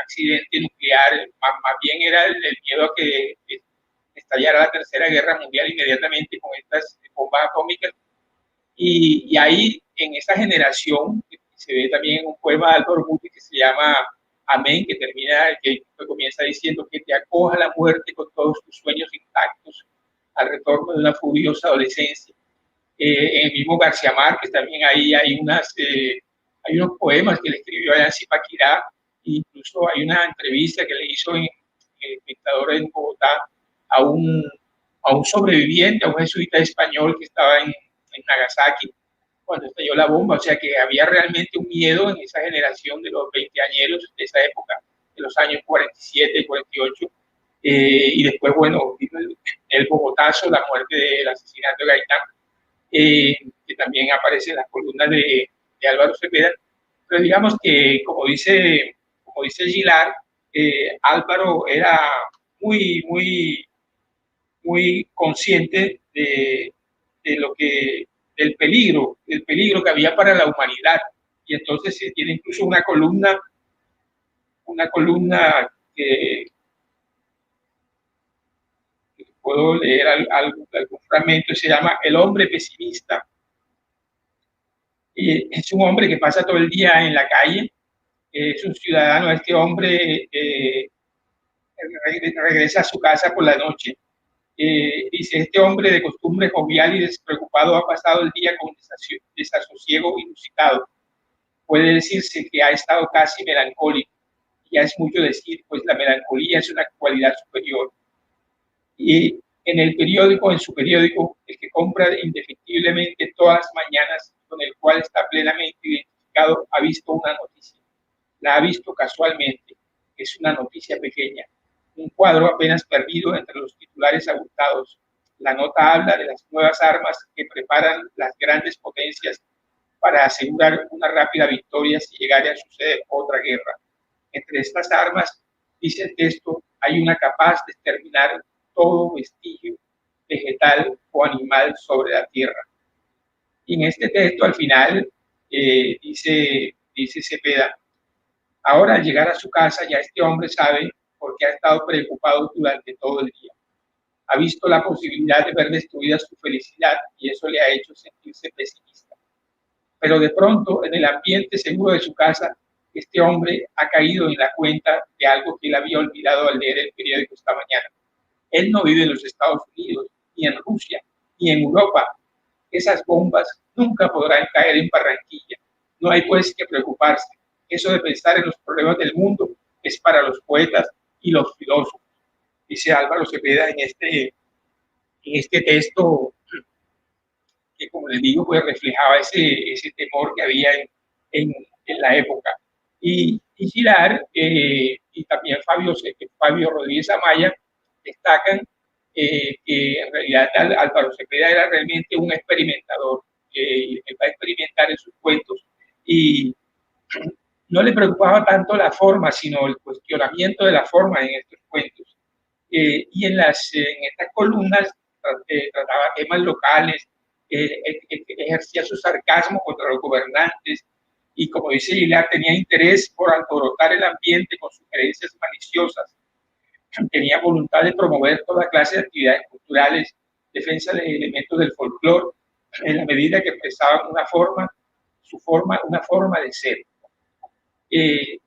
accidente nuclear. Más bien era el miedo a que estallara la Tercera Guerra Mundial inmediatamente con estas bombas atómicas. Y ahí, en esa generación, se ve también en un poema de Álvaro Mutis que se llama Amén, que comienza diciendo: que te acoja la muerte con todos tus sueños intactos al retorno de una furiosa adolescencia. En el mismo García Márquez también hay unos poemas que le escribió a Zipaquirá. Incluso hay una entrevista que le hizo en El Espectador en Bogotá a un sobreviviente, a un jesuita español que estaba en Nagasaki cuando estalló la bomba. O sea que había realmente un miedo en esa generación de los veinteañeros de esa época, de los años 47 y 48. Y después, bueno, el Bogotazo, la muerte del asesinato de Gaitán, que también aparece en las columnas de Álvaro Cepeda. Pero digamos que, como dice Gilard, Álvaro era muy, muy, muy consciente del peligro que había para la humanidad. Y entonces tiene incluso una columna que puedo leer algún fragmento, se llama El hombre pesimista. Es un hombre que pasa todo el día en la calle, es un ciudadano. Este hombre regresa a su casa por la noche. Dice: este hombre de costumbre jovial y despreocupado ha pasado el día con desasosiego inusitado. Puede decirse que ha estado casi melancólico. Ya es mucho decir, pues la melancolía es una cualidad superior. Y en su periódico, el que compra indefectiblemente todas las mañanas, con el cual está plenamente identificado, ha visto una noticia. La ha visto casualmente. es una noticia pequeña, un cuadro apenas perdido entre los titulares abultados. La nota habla de las nuevas armas que preparan las grandes potencias para asegurar una rápida victoria si llegara a suceder otra guerra. Entre estas armas, dice el texto, hay una capaz de exterminar todo vestigio vegetal o animal sobre la tierra. Y en este texto, al final, dice Cepeda, ahora al llegar a su casa ya este hombre sabe por qué ha estado preocupado durante todo el día. Ha visto la posibilidad de ver destruida su felicidad y eso le ha hecho sentirse pesimista. Pero de pronto, en el ambiente seguro de su casa, este hombre ha caído en la cuenta de algo que él había olvidado al leer el periódico esta mañana. Él no vive en los Estados Unidos, ni en Rusia, ni en Europa. Esas bombas nunca podrán caer en Barranquilla. No hay pues que preocuparse. Eso de pensar en los problemas del mundo es para los poetas y los filósofos, dice Álvaro Cepeda en este texto que, como les digo, pues reflejaba ese temor que había en la época. Y Gilar y también Fabio Rodríguez Amaya destacan que en realidad Álvaro Cepeda era realmente un experimentador, él va a experimentar en sus cuentos y no le preocupaba tanto la forma, sino el cuestionamiento de la forma en estos cuentos. Y en estas columnas trataba temas locales, ejercía su sarcasmo contra los gobernantes y, como dice Gilar, tenía interés por alborotar el ambiente con sugerencias maliciosas. Tenía voluntad de promover toda clase de actividades culturales, defensa de elementos del folclore, en la medida que expresaban una forma de ser.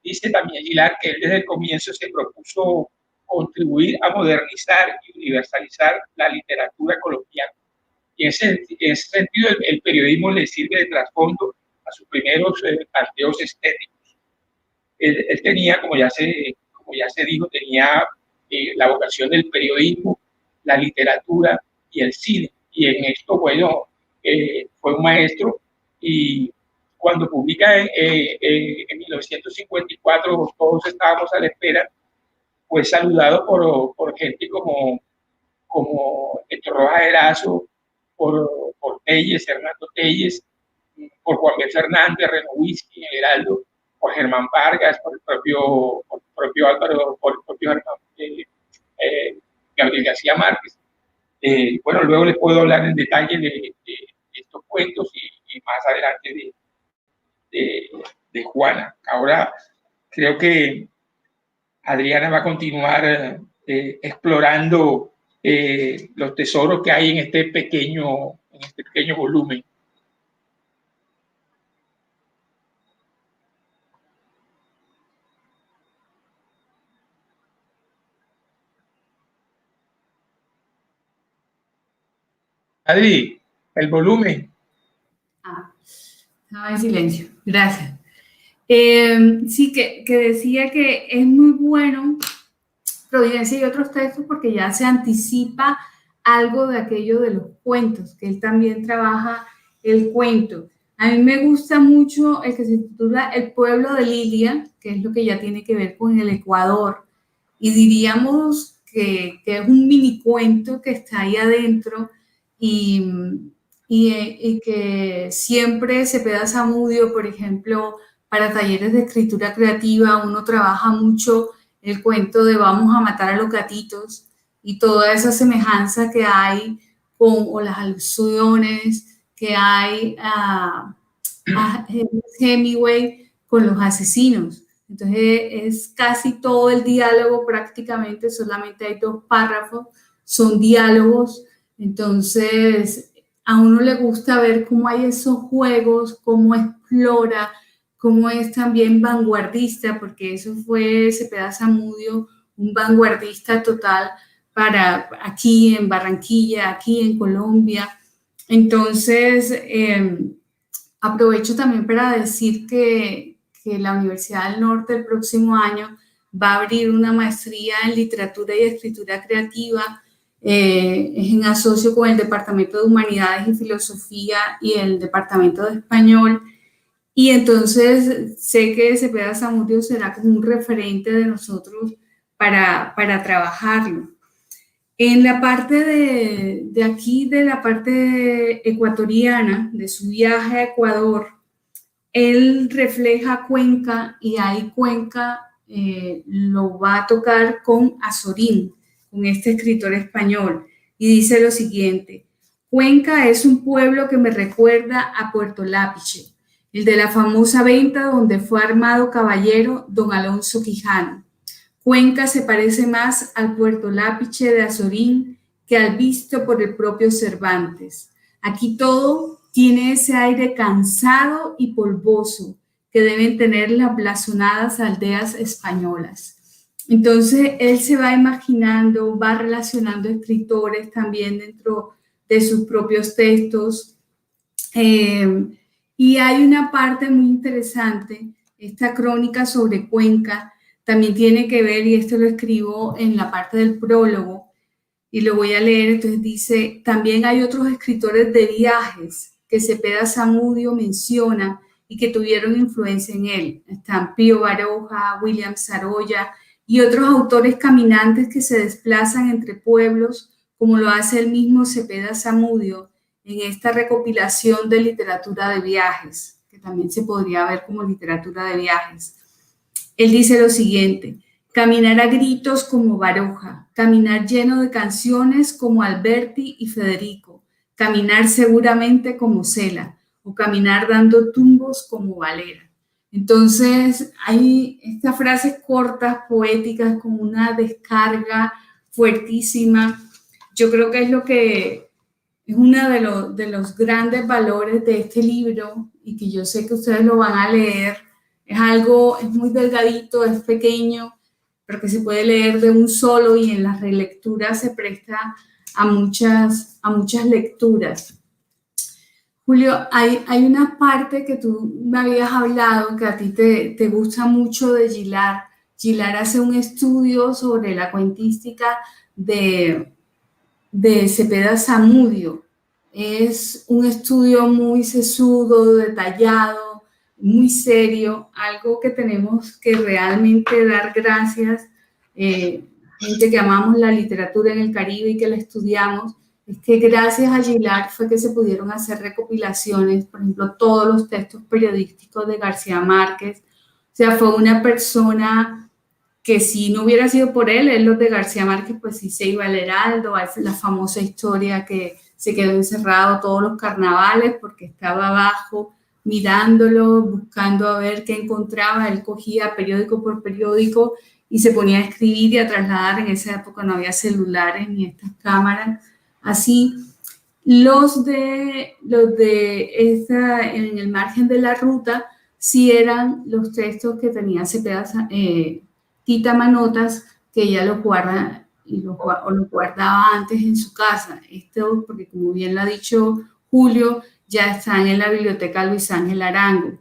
Dice también Gilar que él desde el comienzo se propuso contribuir a modernizar y universalizar la literatura colombiana. Y en ese sentido el periodismo le sirve de trasfondo a sus primeros planteos estéticos. Él tenía, como ya se dijo, tenía la vocación del periodismo, la literatura y el cine. Y en esto, bueno, fue un maestro y cuando publica en 1954, todos estábamos a la espera, fue saludado por gente como Héctor Rojas Erazo, por Telles, Hernando Telles, por Juan B. Fernández, Reno Whisky, Heraldo, por Germán Vargas, por el propio Álvaro, por el propio Gabriel García Márquez. Bueno, luego les puedo hablar en detalle de estos cuentos y más adelante de Juana. Ahora creo que Adriana va a continuar explorando los tesoros que hay en este pequeño volumen. Adri, el volumen. Estaba en silencio, gracias. Sí, que decía que es muy bueno Providencia y otros textos porque ya se anticipa algo de aquello de los cuentos, que él también trabaja el cuento. A mí me gusta mucho el que se titula El pueblo de Lilia, que es lo que ya tiene que ver con el Ecuador, y diríamos que es un mini cuento que está ahí adentro y que siempre Cepeda Zamudio, por ejemplo, para talleres de escritura creativa, uno trabaja mucho el cuento de Vamos a matar a los gatitos y toda esa semejanza que hay o las alusiones que hay a Hemingway con los asesinos. Entonces es casi todo el diálogo prácticamente, solamente hay 2 párrafos, son diálogos. Entonces a uno le gusta ver cómo hay esos juegos, cómo explora, cómo es también vanguardista, porque eso fue Cepeda Zamudio, un vanguardista total para aquí en Barranquilla, aquí en Colombia. Entonces, aprovecho también para decir que la Universidad del Norte el próximo año va a abrir una maestría en literatura y escritura creativa, es en asocio con el Departamento de Humanidades y Filosofía y el Departamento de Español. Y entonces sé que Cepeda Zamudio será como un referente de nosotros para trabajarlo. En la parte de aquí, de la parte ecuatoriana, de su viaje a Ecuador, él refleja Cuenca y ahí Cuenca lo va a tocar con Azorín, con este escritor español, y dice lo siguiente: Cuenca es un pueblo que me recuerda a Puerto Lápice, el de la famosa venta donde fue armado caballero don Alonso Quijano. Cuenca se parece más al Puerto Lápice de Azorín que al visto por el propio Cervantes. Aquí todo tiene ese aire cansado y polvoso que deben tener las blasonadas aldeas españolas. Entonces, él se va imaginando, va relacionando escritores también dentro de sus propios textos. Y hay una parte muy interesante, esta crónica sobre Cuenca, también tiene que ver, y esto lo escribo en la parte del prólogo, y lo voy a leer. Entonces dice: también hay otros escritores de viajes que Cepeda Zamudio menciona y que tuvieron influencia en él. Están Pío Baroja, William Saroya y otros autores caminantes que se desplazan entre pueblos, como lo hace el mismo Cepeda Zamudio en esta recopilación de literatura de viajes, que también se podría ver como literatura de viajes. Él dice lo siguiente: caminar a gritos como Baroja, caminar lleno de canciones como Alberti y Federico, caminar seguramente como Cela, o caminar dando tumbos como Valera. Entonces hay estas frases cortas, poéticas, con una descarga fuertísima. Yo creo que es lo que es uno de los grandes valores de este libro, y que yo sé que ustedes lo van a leer. Es muy delgadito, es pequeño, pero que se puede leer de un solo, y en las relecturas se presta a muchas lecturas. Julio, hay una parte que tú me habías hablado que a ti te gusta mucho de Gilart. Gilart hace un estudio sobre la cuentística de Cepeda Zamudio. Es un estudio muy sesudo, detallado, muy serio, algo que tenemos que realmente dar gracias, gente que amamos la literatura en el Caribe y que la estudiamos, es que gracias a Gilart fue que se pudieron hacer recopilaciones, por ejemplo, todos los textos periodísticos de García Márquez. O sea, fue una persona que si no hubiera sido por él, los de García Márquez, pues sí se iba al Heraldo, la famosa historia que se quedó encerrado todos los carnavales porque estaba abajo mirándolo, buscando a ver qué encontraba. Él cogía periódico por periódico y se ponía a escribir y a trasladar. En esa época no había celulares ni estas cámaras. Así, los de en el margen de la ruta sí eran los textos que tenía Cepeda, Tita Manotas, que ella lo guarda y lo guardaba antes en su casa. Esto, porque como bien lo ha dicho Julio, ya están en la biblioteca Luis Ángel Arango.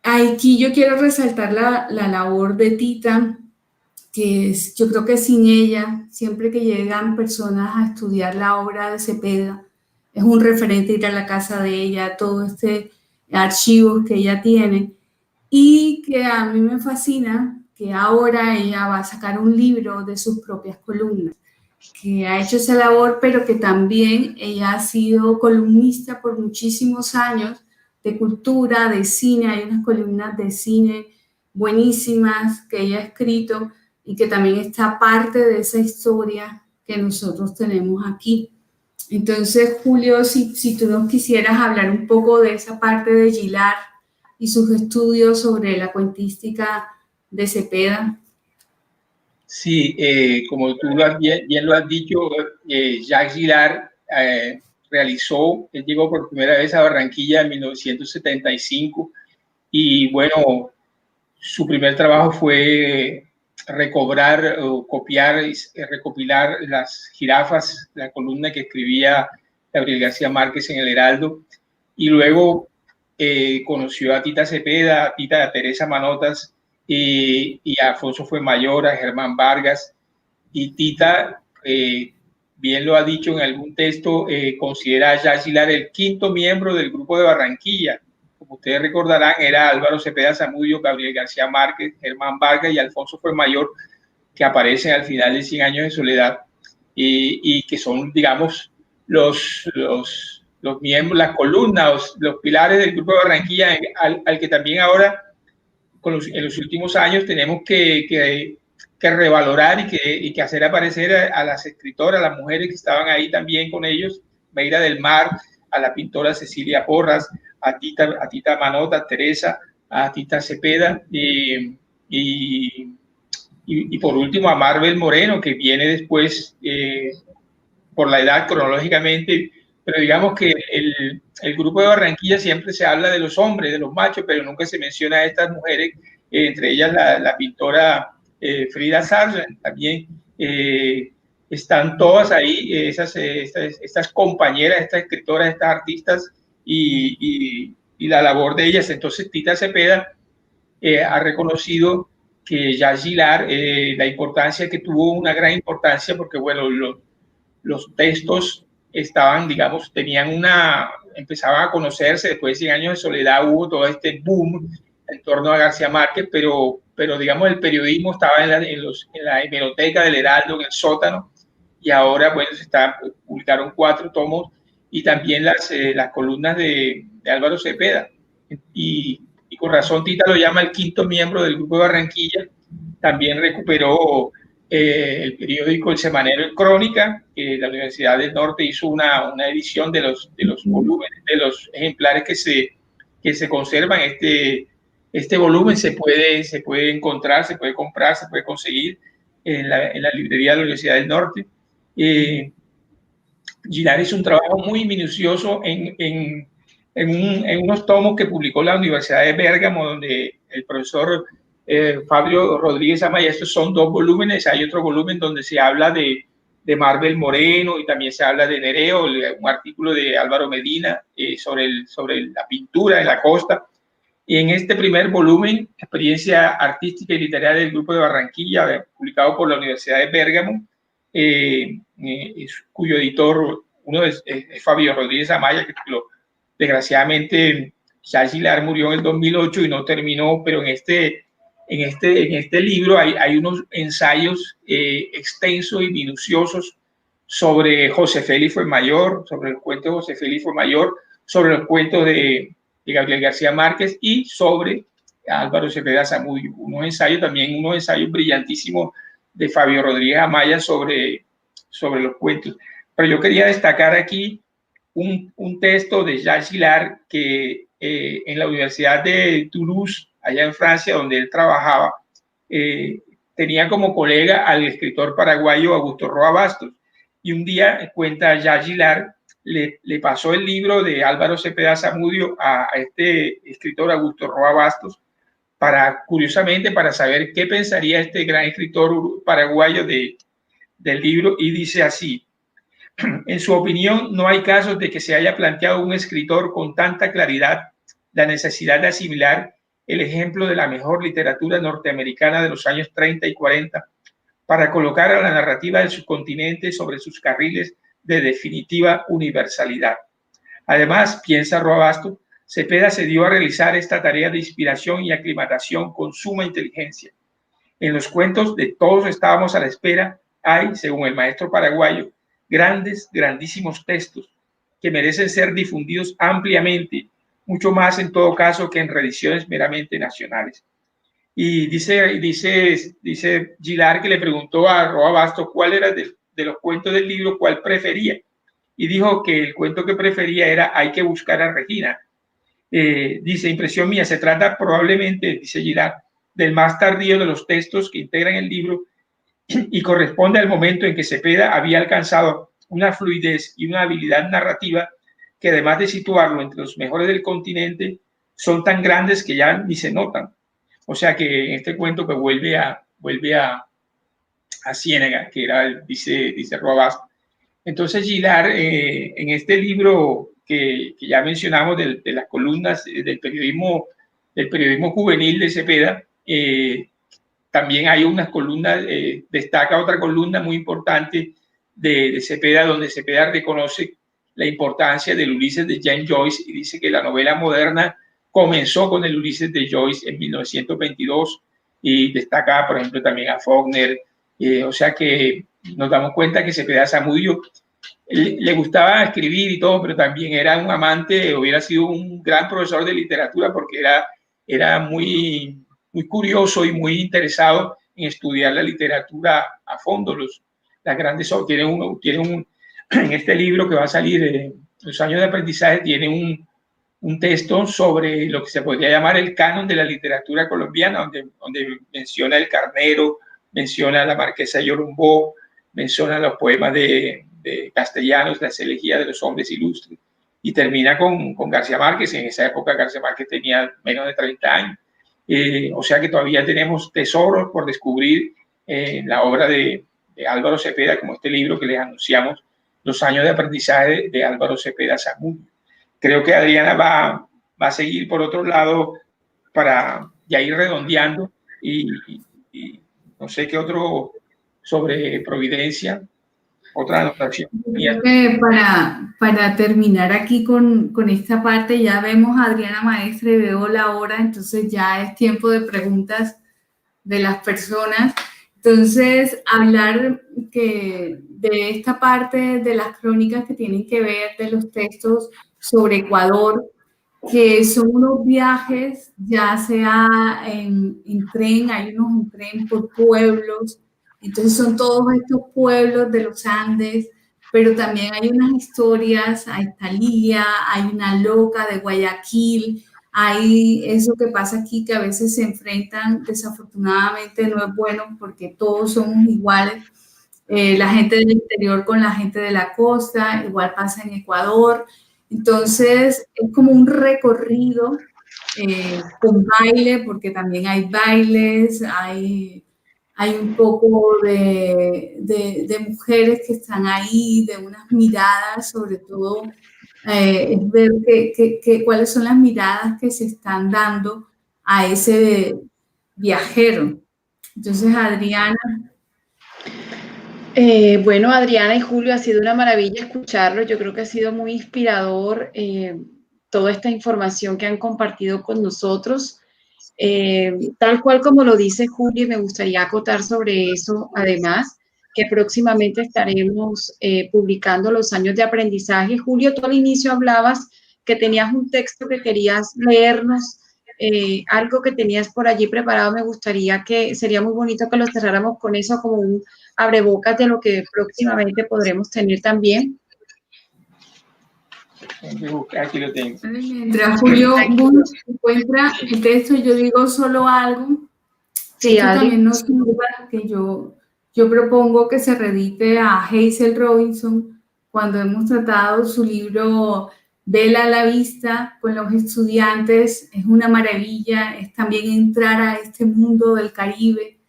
Aquí yo quiero resaltar la labor de Tita, que yo creo que sin ella, siempre que llegan personas a estudiar la obra de Cepeda, es un referente ir a la casa de ella, todo este archivo que ella tiene, y que a mí me fascina que ahora ella va a sacar un libro de sus propias columnas, que ha hecho esa labor, pero que también ella ha sido columnista por muchísimos años de cultura, de cine. Hay unas columnas de cine buenísimas que ella ha escrito y que también está parte de esa historia que nosotros tenemos aquí. Entonces, Julio, si tú nos quisieras hablar un poco de esa parte de Gilart y sus estudios sobre la cuentística de Cepeda. Sí, como tú bien lo has dicho, Jacques Gilart él llegó por primera vez a Barranquilla en 1975 y bueno, su primer trabajo fue recobrar, copiar, recopilar las jirafas, la columna que escribía Gabriel García Márquez en el Heraldo, y luego conoció a Tita Cepeda, a Tita Teresa Manotas, y a Alfonso Fuenmayor, a Germán Vargas, y Tita, bien lo ha dicho en algún texto, considera a Jacques Gilart el quinto miembro del grupo de Barranquilla, como ustedes recordarán, era Álvaro Cepeda Zamudio, Gabriel García Márquez, Germán Vargas y Alfonso Fuenmayor, que aparecen al final de 100 años de soledad y que son, digamos, los miembros, las columnas, los pilares del Grupo de Barranquilla, al que también ahora, en los últimos años, tenemos que revalorar y que hacer aparecer a las escritoras, a las mujeres que estaban ahí también con ellos, Mayra del Mar, a la pintora Cecilia Porras, a Tita Manota, Teresa, a Tita Cepeda y por último a Marvel Moreno, que viene después por la edad cronológicamente, pero digamos que el Grupo de Barranquilla siempre se habla de los hombres, de los machos, pero nunca se menciona a estas mujeres, entre ellas la pintora Frida Sargent, también están todas ahí, estas compañeras, estas escritoras, estas artistas y la labor de ellas. Entonces Tita Cepeda ha reconocido que Jacques Gillard, la importancia que tuvo, una gran importancia, porque bueno, los textos estaban, digamos, empezaban a conocerse después de 100 años de soledad, hubo todo este boom en torno a García Márquez, pero digamos, el periodismo estaba en la hemeroteca del Heraldo, en el sótano, y ahora, bueno, publicaron 4 tomos, y también las columnas de Álvaro Cepeda, y con razón Tita lo llama el 5º miembro del Grupo de Barranquilla. También recuperó el periódico El Semanero en Crónica. La Universidad del Norte hizo una edición de los volúmenes, de los ejemplares que se conservan. Este volumen se puede encontrar, se puede comprar, se puede conseguir en la librería de la Universidad del Norte. Gillard hizo un trabajo muy minucioso en unos tomos que publicó la Universidad de Bérgamo, donde el profesor Fabio Rodríguez Amaya, estos son 2 volúmenes, hay otro volumen donde se habla de Marvel Moreno y también se habla de Nereo, un artículo de Álvaro Medina sobre la pintura en la costa. Y en este primer volumen, Experiencia Artística y Literaria del Grupo de Barranquilla, publicado por la Universidad de Bérgamo, cuyo editor, uno es Fabio Rodríguez Amaya, que desgraciadamente Jacques Gillard murió en el 2008 y no terminó, pero en este libro hay unos ensayos extensos y minuciosos sobre José Félix Fuenmayor, sobre el cuento de José Félix Fuenmayor, sobre los cuentos de Gabriel García Márquez y sobre Álvaro Cepeda Zamudio. Unos ensayos brillantísimos de Fabio Rodríguez Amaya sobre los cuentos. Pero yo quería destacar aquí un texto de Jacques Gillard que en la Universidad de Toulouse, allá en Francia, donde él trabajaba, tenía como colega al escritor paraguayo Augusto Roa Bastos. Y un día, cuenta Jacques Gillard, le pasó el libro de Álvaro Cepeda Zamudio a este escritor Augusto Roa Bastos, curiosamente, para saber qué pensaría este gran escritor paraguayo del libro, y dice así: en su opinión, no hay casos de que se haya planteado un escritor con tanta claridad la necesidad de asimilar el ejemplo de la mejor literatura norteamericana de los años 30 y 40 para colocar a la narrativa del subcontinente sobre sus carriles de definitiva universalidad. Además, piensa Roa Bastos, Cepeda se dio a realizar esta tarea de inspiración y aclimatación con suma inteligencia. En los cuentos de Todos estábamos a la espera hay, según el maestro paraguayo, grandísimos textos que merecen ser difundidos ampliamente, mucho más en todo caso que en reediciones meramente nacionales. Y dice Gillard que le preguntó a Roa Bastos cuál era de los cuentos del libro, cuál prefería. Y dijo que el cuento que prefería era Hay que buscar a Regina. Dice, impresión mía, se trata probablemente, dice Gillard, del más tardío de los textos que integran el libro y corresponde al momento en que Cepeda había alcanzado una fluidez y una habilidad narrativa que, además de situarlo entre los mejores del continente, son tan grandes que ya ni se notan. O sea que en este cuento que vuelve a Ciénaga, que era, dice Roa Bastos. Entonces Gillard, en este libro que ya mencionamos de las columnas del periodismo juvenil de Cepeda, también hay unas columnas, destaca otra columna muy importante de Cepeda, donde Cepeda reconoce la importancia del Ulises de James Joyce y dice que la novela moderna comenzó con el Ulises de Joyce en 1922 y destaca, por ejemplo, también a Faulkner. O sea que nos damos cuenta que Cepeda Zamudio le gustaba escribir y todo, pero también era un amante, hubiera sido un gran profesor de literatura porque era muy, muy curioso y muy interesado en estudiar la literatura a fondo. Las grandes obras, en este libro que va a salir, Los años de aprendizaje, tiene un texto sobre lo que se podría llamar el canon de la literatura colombiana, donde menciona El Carnero, menciona a la Marquesa de Yorumbó, menciona los poemas de Castellanos, las elegías de los hombres ilustres, y termina con García Márquez. En esa época García Márquez tenía menos de 30 años. O sea que todavía tenemos tesoros por descubrir en la obra de Álvaro Cepeda, como este libro que les anunciamos, Los años de aprendizaje de Álvaro Cepeda Zamudio. Creo que Adriana va a seguir por otro lado para ya ir redondeando y no sé qué otro sobre Providencia, otra anotación. Creo que para terminar aquí con esta parte, ya vemos a Adriana Maestre y veo la hora, entonces ya es tiempo de preguntas de las personas. Entonces, hablar de esta parte de las crónicas que tienen que ver de los textos sobre Ecuador, que son unos viajes, ya sea en tren, hay unos en tren por pueblos, entonces son todos estos pueblos de los Andes, pero también hay unas historias, hay Thalía, hay una loca de Guayaquil, hay eso que pasa aquí que a veces se enfrentan, desafortunadamente no es bueno porque todos somos iguales, la gente del interior con la gente de la costa, igual pasa en Ecuador. Entonces, es como un recorrido con baile, porque también hay bailes, hay un poco de mujeres que están ahí, de unas miradas, sobre todo, es ver cuáles son las miradas que se están dando a ese viajero. Entonces, Adriana. Bueno, Adriana y Julio, ha sido una maravilla escucharlo. Yo creo que ha sido muy inspirador toda esta información que han compartido con nosotros. Tal cual como lo dice Julio, me gustaría acotar sobre eso, además, que próximamente estaremos publicando los años de aprendizaje. Julio, tú al inicio hablabas que tenías un texto que querías leernos, algo que tenías por allí preparado. Me gustaría sería muy bonito que lo cerráramos con eso como un abrebocas de lo que próximamente podremos tener también. Aquí lo tengo. Mientras Julio encuentra el texto, yo digo solo algo. Sí, esto también nos sirva, que yo propongo que se reedite a Hazel Robinson cuando hemos tratado su libro Vela a la vista con los estudiantes. Es una maravilla, es también entrar a este mundo del Caribe,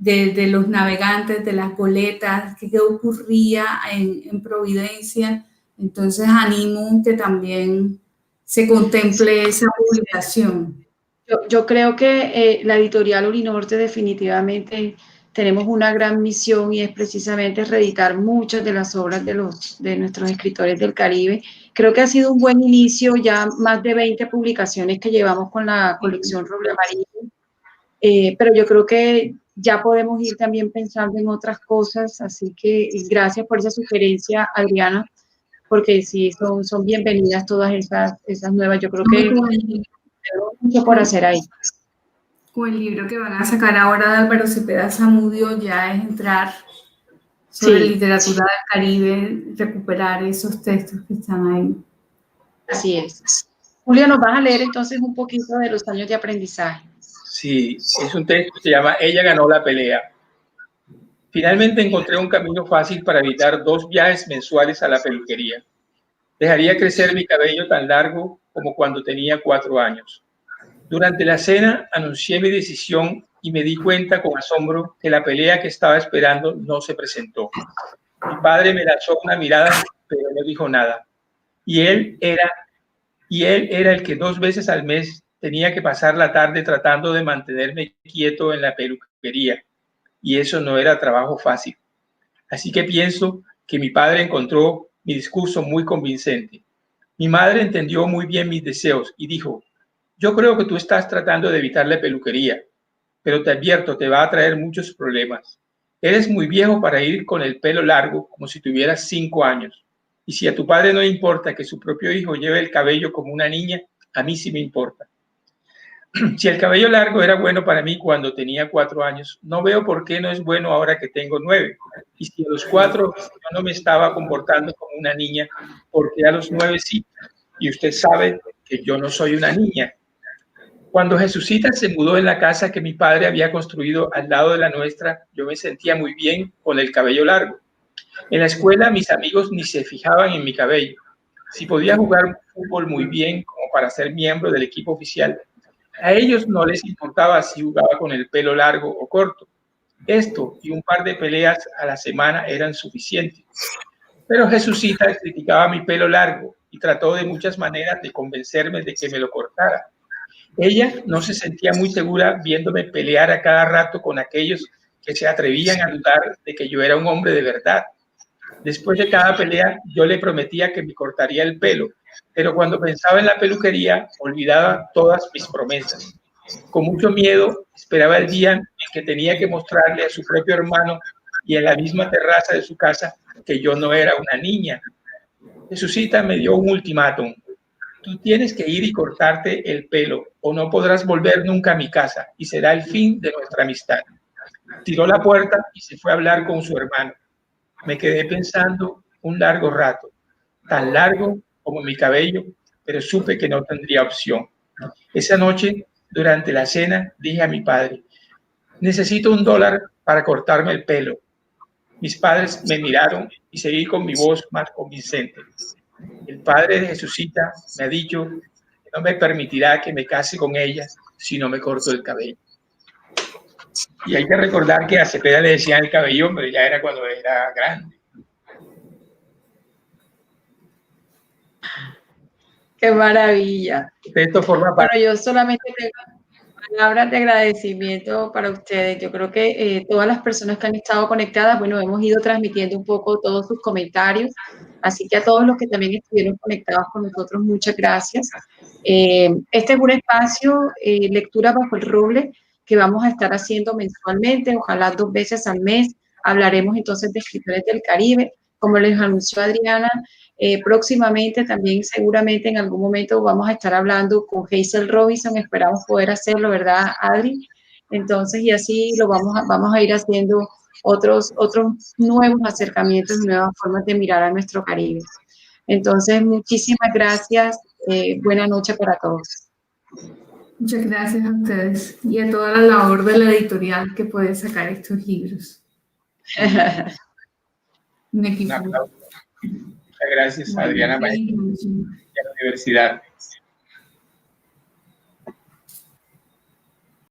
de los navegantes, de las goletas, qué ocurría en Providencia. Entonces animo que también se contemple esa publicación. Yo creo que la editorial Urinorte definitivamente tenemos una gran misión y es precisamente reeditar muchas de las obras de nuestros escritores del Caribe. Creo que ha sido un buen inicio, ya más de 20 publicaciones que llevamos con la colección Roble Amarillo, pero yo creo que ya podemos ir también pensando en otras cosas, así que gracias por esa sugerencia, Adriana, porque sí, son bienvenidas todas esas nuevas. Yo creo que hay mucho por hacer ahí. Con el libro que van a sacar ahora de Álvaro Cepeda Zamudio, ya es entrar sobre literatura del Caribe, recuperar esos textos que están ahí. Así es. Julio, ¿nos vas a leer entonces un poquito de los años de aprendizaje? Sí, es un texto que se llama Ella ganó la pelea. Finalmente encontré un camino fácil para evitar 2 viajes mensuales a la peluquería. Dejaría crecer mi cabello tan largo como cuando tenía 4 años. Durante la cena anuncié mi decisión y me di cuenta con asombro que la pelea que estaba esperando no se presentó. Mi padre me lanzó una mirada, pero no dijo nada. Y él era el que 2 veces al mes tenía que pasar la tarde tratando de mantenerme quieto en la peluquería. Y eso no era trabajo fácil. Así que pienso que mi padre encontró mi discurso muy convincente. Mi madre entendió muy bien mis deseos y dijo: yo creo que tú estás tratando de evitar la peluquería, pero te advierto, te va a traer muchos problemas. Eres muy viejo para ir con el pelo largo como si tuvieras 5 años. Y si a tu padre no le importa que su propio hijo lleve el cabello como una niña, a mí sí me importa. Si el cabello largo era bueno para mí cuando tenía 4 años, no veo por qué no es bueno ahora que tengo 9. Y si a los 4 yo no me estaba comportando como una niña, ¿por qué a los 9 sí? Y usted sabe que yo no soy una niña. Cuando Jesucita se mudó en la casa que mi padre había construido al lado de la nuestra, yo me sentía muy bien con el cabello largo. En la escuela mis amigos ni se fijaban en mi cabello. Si podía jugar fútbol muy bien como para ser miembro del equipo oficial, a ellos no les importaba si jugaba con el pelo largo o corto. Esto y un par de peleas a la semana eran suficientes. Pero Jesucita criticaba mi pelo largo y trató de muchas maneras de convencerme de que me lo cortara. Ella no se sentía muy segura viéndome pelear a cada rato con aquellos que se atrevían a dudar de que yo era un hombre de verdad. Después de cada pelea, yo le prometía que me cortaría el pelo, pero cuando pensaba en la peluquería, olvidaba todas mis promesas. Con mucho miedo, esperaba el día en que tenía que mostrarle a su propio hermano y en la misma terraza de su casa que yo no era una niña. Jesucita me dio un ultimátum: tú tienes que ir y cortarte el pelo o no podrás volver nunca a mi casa y será el fin de nuestra amistad. Tiró la puerta y se fue a hablar con su hermano. Me quedé pensando un largo rato, tan largo como mi cabello, pero supe que no tendría opción. Esa noche, durante la cena, dije a mi padre: necesito $1 para cortarme el pelo. Mis padres me miraron y seguí con mi voz más convincente: el padre de Jesucita me ha dicho que no me permitirá que me case con ella si no me corto el cabello. Y hay que recordar que a Cepeda le decían el cabello, pero ya era cuando era grande. Qué maravilla. Esto forma parte. Bueno, yo solamente tengo palabras de agradecimiento para ustedes. Yo creo que todas las personas que han estado conectadas, bueno, hemos ido transmitiendo un poco todos sus comentarios. Así que a todos los que también estuvieron conectados con nosotros, muchas gracias. Este es un espacio, Lectura Bajo el Roble, que vamos a estar haciendo mensualmente, ojalá 2 veces al mes. Hablaremos entonces de escritores del Caribe. Como les anunció Adriana, próximamente también seguramente en algún momento vamos a estar hablando con Hazel Robinson, esperamos poder hacerlo, ¿verdad, Adri? Entonces, y así lo vamos a ir haciendo otros nuevos acercamientos, nuevas formas de mirar a nuestro Caribe. Entonces, muchísimas gracias, buena noche para todos. Muchas gracias a ustedes y a toda la labor de la editorial que puede sacar estos libros. Un equipo. Muchas gracias, Adriana, y a la universidad.